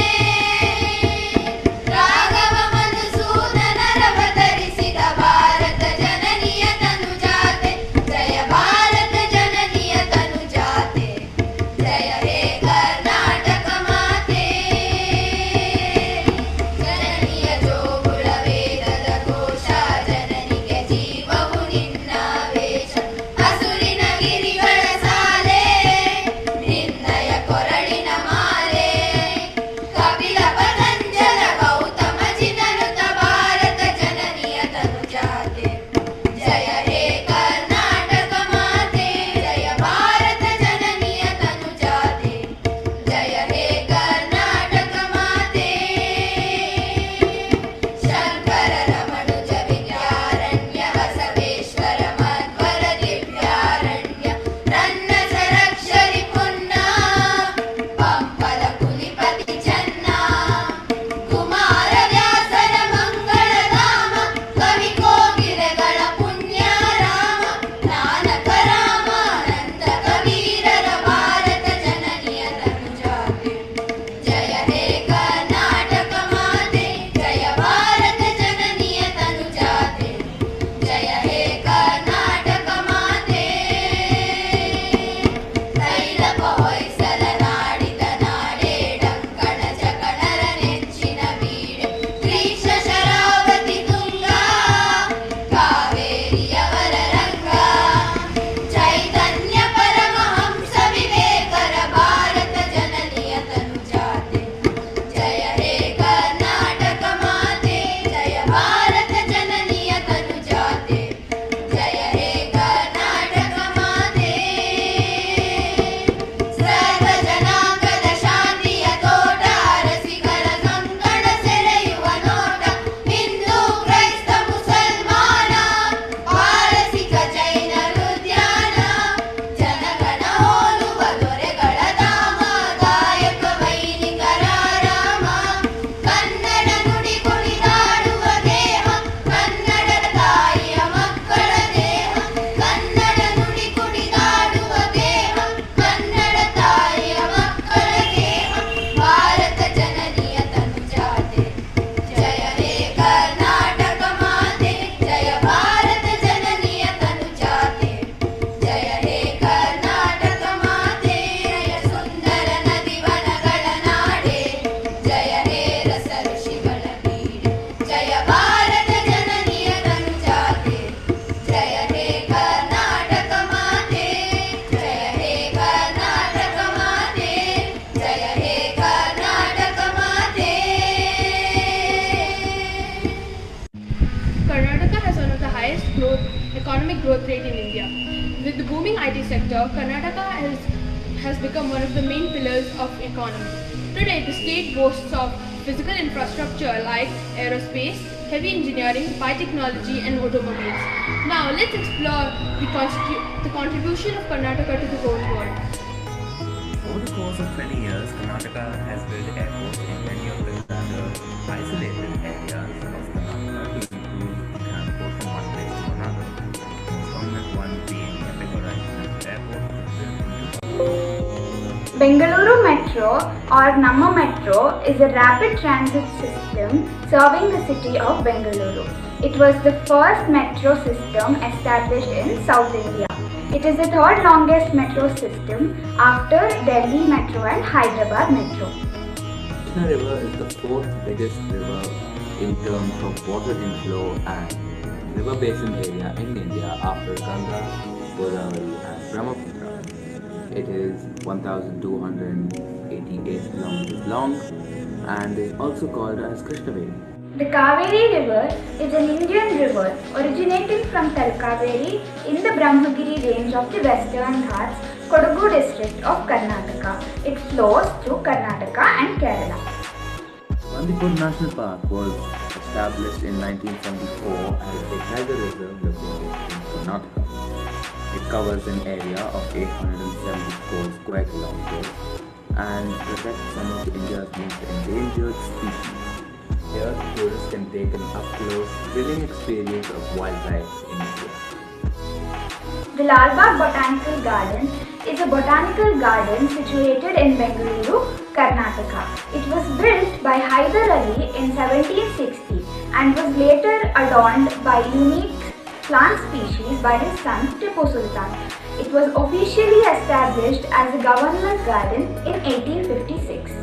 ರಾಘವ ಮಧುಸೂದನರ ಅವತರಿಸಿದ ಭಾರತ ಜನನಿಯ ತನುಜಾತೆ ಜಯ ಭಾರತ ಜನನಿಯ ತನುಜಾತೆ ಜಯ ಹೇ ಕರ್ನಾಟಕ ಮಾತೆ ಜನನಿಯ ಜೋಗುಳ ವೇದದ ಘೋಷ ಜನನಿಗೆ ಜೀವವು ನಿನ್ನ ವೇಷ ಹಸುರಿನ ಗಿರಿಗಳ ಸಾಲೆ ನಿನ್ನಯ ಕೊರಳಿನ ಮಾಲೆ ಕಪಿಲ ಪತಂಜಲ ಗೌತಮ ಜಿನನುತ ಭಾರತ ಜನನಿಯ ತನುಜಾತೆ ಜಯ ಹೇ ಕರ್ನಾಟಕ ಮಾತೆ ಜಯ ಭಾರತ ಜನನಿಯ ತನುಜಾತೆ ಜಯ ಹೇ ಕರ್ನಾಟಕ ಮಾತೆ ಶಂಕರ ರಮಣುಜ ವಿದ್ಯಾರಣ್ಯ ಬಸವೇಶ್ವರ ಮಧ್ವರ ದಿವ್ಯಾರಣ್ಯ ರನ್ನ ಸರಕ್ಷರಿ ಪುನ್ನ ಪಂಪಲ ಕುಲಿಪತಿ ಚನ್ನ ಕುಮಾರ ವ್ಯಾಸರ ಮಂಗಳಧಾಮ ಕವಿ ಕೋಗಿಲೆಗಳ ಪುಣ್ಯ ರಾಮ ನಾನಕ ರಾಮಾನಂದ ಕಬೀರರ ಭಾರತ ಜನನಿಯ ತನುಜಾತೆ ಜಯ ಹೇ ಕರ್ನಾಟಕ ಮಾತೆ ಜಯ ಭಾರತ ಜನನಿಯ ತನುಜಾತೆ ಜಯ ಹೇ ಕರ್ನಾಟಕ ಮಾತೆ ತೈಲಪ ಹೊಯ್ಸಲ ನಾಡಿದ ನಾಡೆ ಡಂಕಣ ಜಗಣರ ನೆಚ್ಚಿನ ಬೀಡೆ ಗ್ರೀಷ ಶರಾವತಿ ತುಂಗ ಕಾವೇರಿಯವರ ರಂಗ ಚೈತನ್ಯ ಪರಮಹಂಸ ವಿವೇಕರ ಭಾರತ ಜನನಿಯ ತನುಜಾತೆ ಜಯ ಹೇ ಕರ್ನಾಟಕ ಮಾತೆ ಜಯ ಭಾರತ ಜನನಿಯ ತನುಜಾತೆ ಜಯ ಹೇ ಕರ್ನಾಟಕ ಮಾತೆ ಸರ್ವ ಜನಾಂಗದ ಶಾಂತಿಯ ತೋಟ ರಸಿಕರ ಕಂಕಣ ಸೆಳೆಯುವ ನೋಟ ಹಿಂದೂ ಕ್ರೈಸ್ತ ಮುಸಲ್ಮಾನ ಪಾರಸಿಕ ಜೈನರು ಧ್ಯಾನ ಜನಗಣ ಹೋಲುವ ದೊರೆಗಳ ಧಾಮ ಗಾಯಕ ವೈನಿಕರ ರಾಮ ಕನ್ನಡ ನುಡಿ ಕುಣಿದಾಡುವ ದೇಹ ಕನ್ನಡ ತಾಯಿಯ ಮಕ್ಕಳ ದೇಹ ಕನ್ನಡ ನುಡಿ ಕುಣಿದಾಡುವ ದೇಹ ಕನ್ನಡ ತಾಯಿಯ ಮಕ್ಕಳ ದೇಹ ಭಾರತ ಜನನಿಯ ತನುಜಾತೆ ಜಯ ಹೇ ಕರ್ನಾಟಕ ಮಾತೆ ಜಯ ಭಾರತ ಜನನಿಯ ತನುಜಾತೆ ಜಯ ಹೇ ಕರ್ನಾಟಕ ಮಾತೆ ಜಯ ಸುಂದರ ನದಿ ವನಗಳ ನಾಡೆ ಜಯ ಹೇ ರಸ ಋಷಿಗಳ ಬೀಡೆ ಜಯ ಭಾರತ ಜನನಿಯ ತನುಜಾತೆ ಜಯ ಹೇ ಕರ್ನಾಟಕ ಮಾತೆ ಜಯ ಹೇ ಕರ್ನಾಟಕ ಮಾತೆ ಜಯ ಹೇ ಕರ್ನಾಟಕ ಮಾತೆ. Karnataka has one of the highest economic growth rate in India. With the booming IT sector, Karnataka has become one of the main pillars of economy. Today, the state boasts of physical infrastructure like aerospace, heavy engineering, biotechnology, and automobiles. Now, let's explore the contribution of Karnataka to the whole world. Over the course of 20 years, Karnataka has built airports in many of the rather isolated areas of Karnataka to improve transport from one place to another. Most prominent one being Epic Horizon Airport, built in 2000. Bengaluru Metro or Namma Metro is a rapid transit system serving the city of Bengaluru. It was the first metro system established in South India. It is the third longest metro system after Delhi Metro and Hyderabad Metro. Krishna River is the fourth biggest river in terms of water inflow and river basin area in India after Ganga, Godavari and Brahmaputra. It is 1,288 kilometers long and is also called as Krishnaveli. The Kaveri River is an Indian river originating from Talkaveri in the Brahmagiri range of the Western Ghats, Kodagu district of Karnataka. It flows through Karnataka and Kerala. Bandipur National Park was established in 1974 as a tiger reserve located in Karnataka. It covers an area of 874 square kilometers and protects some of India's most endangered species. Here, tourists can take an up-close, thrilling experience of wildlife in India. The Lalbagh Botanical Garden is a botanical garden situated in Bengaluru, Karnataka. It was built by Hyder Ali in 1760 and was later adorned by unique plant species by his son Tipu Sultan. It was officially established as a government garden in 1856.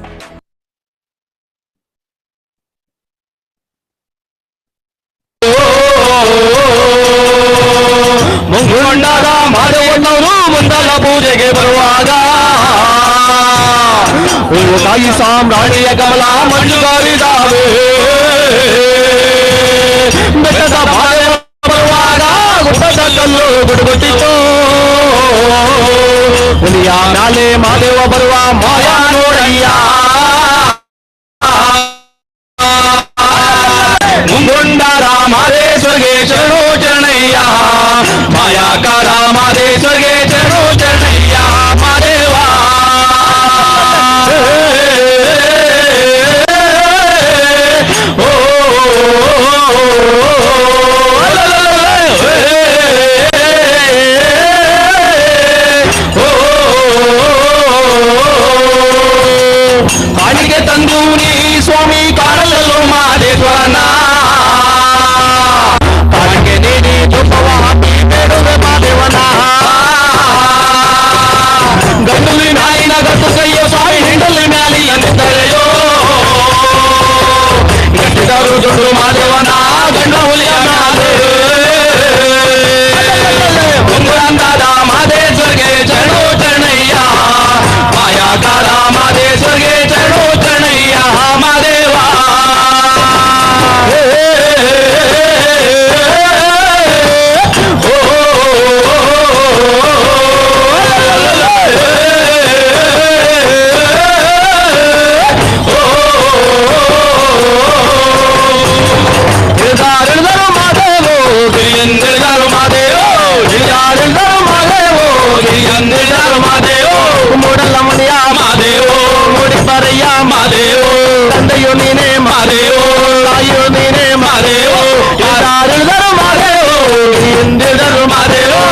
ಮುಂಗೊಂಡಾದ ಮಾಡುವವರು ಮುಂದಲ ಪೂಜೆಗೆ ಬರುವಾಗ ತಾಯಿ ಸಾಮ್ರಾಣಿಯ ಕಮಲ ಮಂಜುಗಾರಿದಾವೆ ಬೆಟ್ಟದ ಬಾಳೆ ಬರುವಾಗ ಗುಡ್ಡದ ಕಲ್ಲು ಗುಡುಗುಟ್ಟಿತ್ತು ಹುಲಿಯ ನಾಲೆ ಮಾದೇವ ಬರುವ ಮಾಯಾ ನೋಡಯ್ಯ ಮುಂಗೊಂಡಾರ ಮಾದೇಶ್ವರ್ಗೆ ಶರಣೋ ಚರಣಯ್ಯ ಮಾಯಾಕಾರ ಮಾದೇಶ್ವರ್ಗೆ ಶರಣೋ ಚರಣಯ್ಯ ಮಾದೇವ ಓ ಕಾಣಿಕೆ ತಂದು ನೀ ಸ್ವಾಮಿ ಕಾಣಲಲ್ಲೋ ಮಾದೇಶ್ವರನ ಕಾಣಿಕೆ ನೀಡಿ ತುಪ್ಪವ ಹಾಕಿ ಬೇಡುವೆ ಮಾದೇವನ ಗಂಡುಲಿ ನಾಯಿನ ಗತ್ತು ಕೈಯೋ ಸ್ವಾಮಿ ಹಿಂಡಲಿ ಮ್ಯಾಲಿ ಅಂದಿದ್ದರೆಯೋ ಗಟ್ಟಿದರು ಜೊಡ್ಡು ಮಾದೇವನ ಗಂಡ ಹುಲಿಯ ಮ್ಯಾಲೆ ಮುಂಗುರಂದಾದ ಮಾದೇಶ್ವರ್ಗೆ ಚರಣೋ ಚರಣಯ್ಯ ಮಾಯಾಕಾರ ಮಾದೇಶ್ವರ್ಗೆ ಚರಣೋ ಚರಣಯ್ಯ ಮಾದೇವ ಇಳಿದಾರಿಳಿದರು ಮಾದೇವೋ ಗಿರಿಯಂದಿಳಿದರು ಮಾದೇವೋ ಇಳಿದಾರಿಳಿದರು ಮಾದೇವೋ ಗಿರಿಯಂದಿಳಿದರು ಮಾದೇವೋ ಮೂಡಲ್ಲ ಮುನಿಯ ಮಾದೇವೋ ಮೂಡಿ ಬರಯ್ಯ ಮಾದೇವೋ ತಂದೆಯು ನೀನೇ ಮಾದೇವೋ ತಾಯಿಯು ನೀನೇ ಮಾದೇವೋ ಯಾರಿಳಿದರು ಮಾದೇವೋ ಗಿರಿಯಂದಿಳಿದರು ಮಾದೇವೋ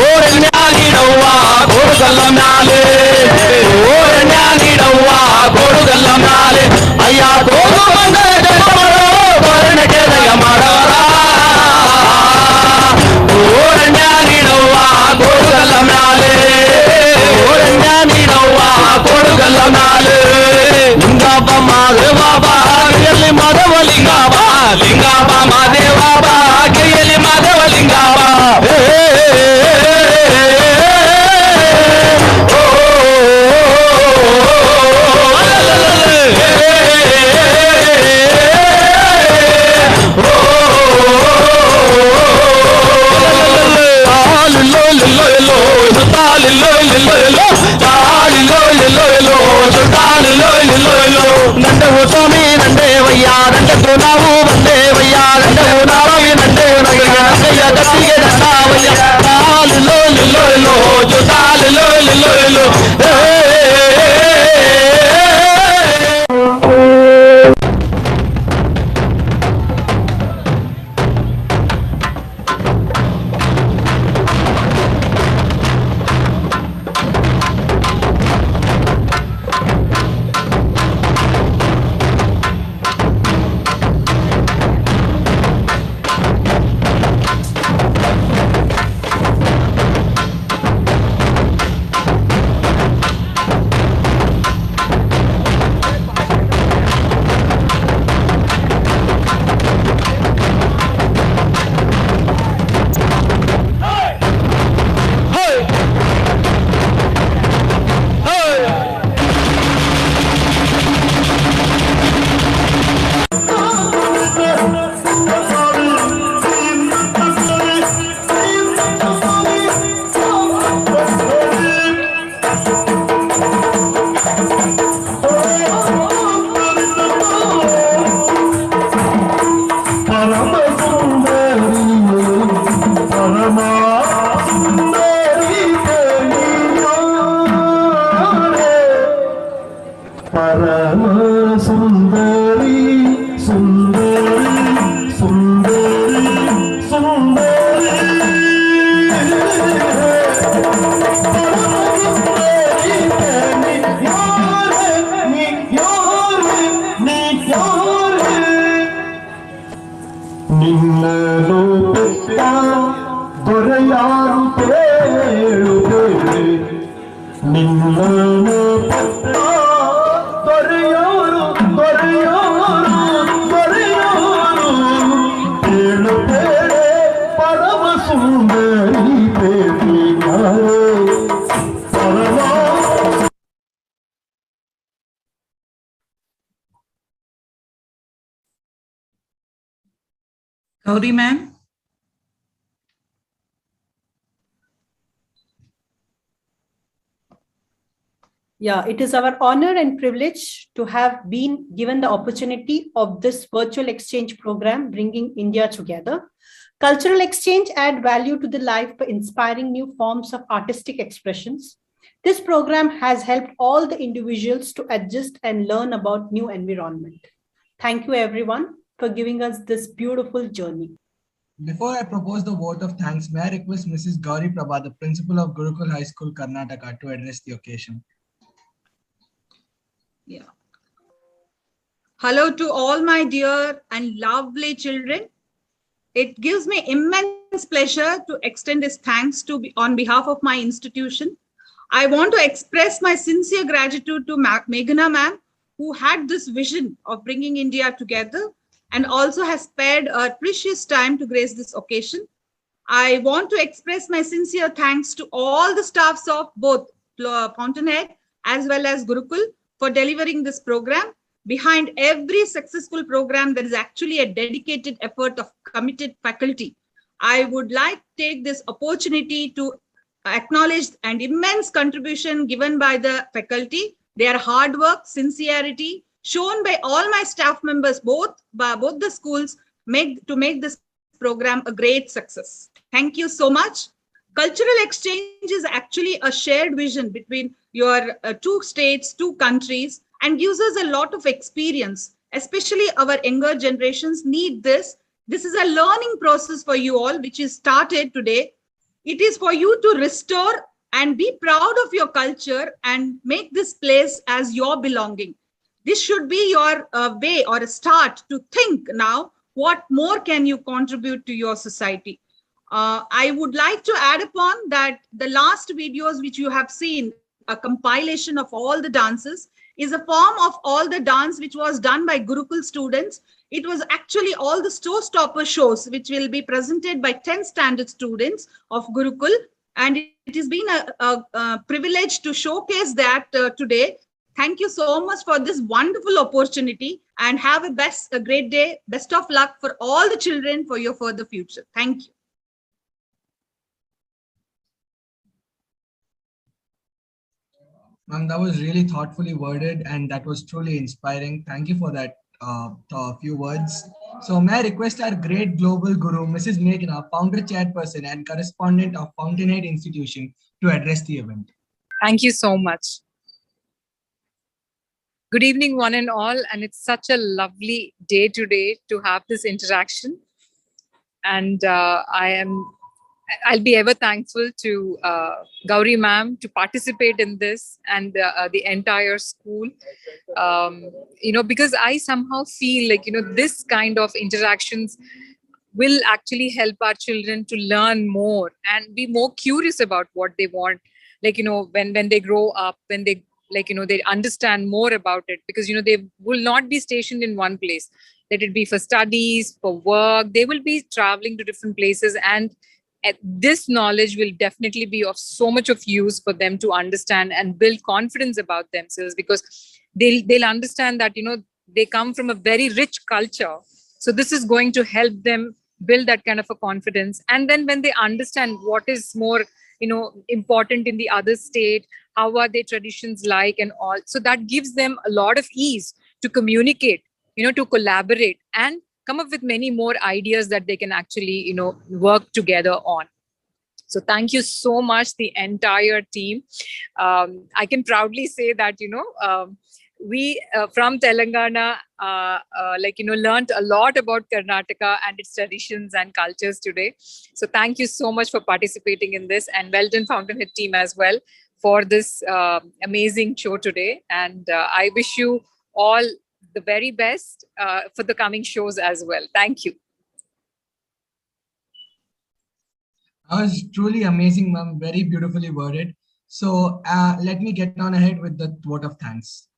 ಓರಣ್ಯಾಗಿಡವ್ವ ಗೋಡುಗಲ್ಲ ಮ್ಯಾಲೆ ಓರಣ್ಯಾಗಿಡವ್ವ ಗೋಡುಗಲ್ಲ ಮ್ಯಾಲೆ ಅಯ್ಯ ಗೋಡು ಬಂದ ಜಪ ಮಾಡೋ ಬರಣಕ್ಕೆ ದಯ ಮಾಡವರ ಓರಣ್ಯಾಗಿಡವ್ವ ಗೋಡುಗಲ್ಲ ಮ್ಯಾಲೆ ಓರಣ್ಯಾಗಿಡವ್ವ ಗೋಡುಗಲ್ಲ ಮ್ಯಾಲೆ ಲಿಂಗಪ್ಪ ಮಾದೇವ ಬಾಗಿಯಲ್ಲಿ ಮಾದೇವ ಲಿಂಗವ ಲಿಂಗಪ್ಪ ಮಾದೇವ ಬಾಗಿಯಲ್ಲಿ ಮಾದೇವ ಲಿಂಗವ నండవు స్వామి నండేవయ్యా నండకు నావు వందేవయ్యా నండవు నావి నండేవయ్యా నండయ్య గట్టిಗೆ దండావయ్యా తాలిలో లిలో చుటాలిలో లిలో ನಿನ್ನನು ಪೆಟ್ಟ ದೊರೆಯಾರು ಕೇಳುತ್ತೇವೆ ನಿನ್ನನು ಪೆಟ್ಟ ದೊರೆಯಾರು ಕೇಳುತ್ತೇವೆ ಪರಮ ಸುಂದರಿ ಬೇಡಿಯಾರೆ ಪರಮ Gauri ma'am. Yeah, it is our honor and privilege to have been given the opportunity of this virtual exchange program bringing India together. Cultural exchange add value to the life by inspiring new forms of artistic expressions. This program has helped all the individuals to adjust and learn about new environment. Thank you everyone for giving us this beautiful journey. Before I propose the vote of thanks, may I request Mrs. Gauri Prabha, the principal of Gurukul High School, Karnataka, to address the occasion. Yeah. Hello to all my dear and lovely children. It gives me immense pleasure to extend this thanks on behalf of my institution. I want to express my sincere gratitude to Meghana ma'am, who had this vision of bringing India together and also has spared her precious time to grace this occasion. I want to express my sincere thanks to all the staffs of both Fountainhead as well as Gurukul for delivering this program. Behind every successful program, there is actually a dedicated effort of committed faculty. I would like to take this opportunity to acknowledge an immense contribution given by the faculty. Their hard work, sincerity, shown by all my staff members, both the schools, to make this program a great success. Thank you so much. Cultural exchange is actually a shared vision between your two states, two countries, and gives us a lot of experience. Especially our younger generations need this. This is a learning process for you all, which is started today. It is for you to restore and be proud of your culture and make this place as your belonging. This should be your way or a start to think now, what more can you contribute to your society? I would like to add upon that the last videos which you have seen, a compilation of all the dances, is a form of all the dance which was done by Gurukul students. It was actually all the showstopper shows which will be presented by 10th standard students of Gurukul. And it has been a privilege to showcase that today. Thank you so much for this wonderful opportunity and have a great day. Best of luck for all the children for your further future. Thank you. Ma'am, that was really thoughtfully worded and that was truly inspiring. Thank you for that few words. So may I request our great global guru, Mrs. Meghna, founder chairperson and correspondent of Fountainhead Institution, to address the event. Thank you so much. Good evening, one and all. And it's such a lovely day today to have this interaction. And I'll be ever thankful to Gauri ma'am to participate in this and the entire school, because I somehow feel like, this kind of interactions will actually help our children to learn more and be more curious about what they want. Like, when they grow up, when they, they understand more about it, because, they will not be stationed in one place. Let it be for studies, for work, they will be traveling to different places, and this knowledge will definitely be of so much of use for them to understand and build confidence about themselves, because they'll understand that, they come from a very rich culture. So this is going to help them build that kind of a confidence. And then when they understand what is more, important in the other state, how are their traditions like and all. So that gives them a lot of ease to communicate, to collaborate and come up with many more ideas that they can actually, work together on. So thank you so much, the entire team. I can proudly say that, we from Telangana, learned a lot about Karnataka and its traditions and cultures today. So thank you so much for participating in this, and well done Fountainhead team as well for this amazing show today. And I wish you all the very best for the coming shows as well. Thank you. That was truly amazing, ma'am. Very beautifully worded. So let me get on ahead with the vote of thanks.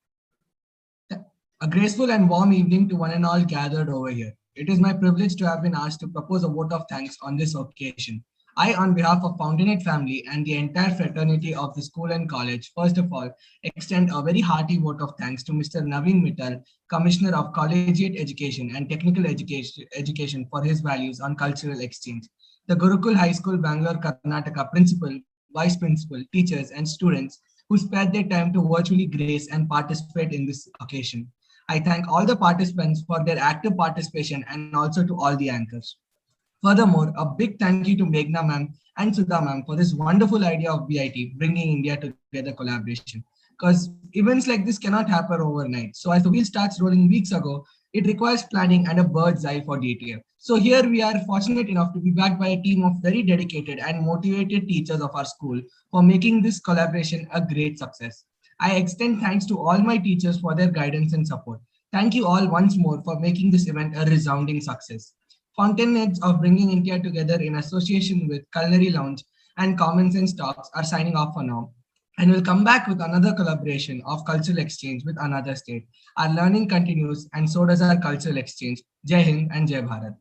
A graceful and warm evening to one and all gathered over here. It is my privilege to have been asked to propose a vote of thanks on this occasion. I, on behalf of Fountainhead family and the entire fraternity of the school and college, first of all, extend a very hearty vote of thanks to Mr. Naveen Mittal, Commissioner of Collegiate Education and Technical Education for his values on cultural exchange. The Gurukul High School, Bangalore, Karnataka principal, vice principal, teachers and students who spared their time to virtually grace and participate in this occasion. I thank all the participants for their active participation and also to all the anchors. Furthermore, a big thank you to Meghna ma'am and Sudha ma'am for this wonderful idea of BIT, bringing India together collaboration. Because events like this cannot happen overnight. So as the wheel starts rolling weeks ago, it requires planning and a bird's eye for detail. So here we are fortunate enough to be backed by a team of very dedicated and motivated teachers of our school for making this collaboration a great success. I extend thanks to all my teachers for their guidance and support. Thank you all once more for making this event a resounding success. Fountainheads of Bringing India Together in association with Culinary Lounge and Common Sense Talks are signing off for now. And we'll come back with another collaboration of cultural exchange with another state. Our learning continues and so does our cultural exchange. Jai Hind and Jai Bharat.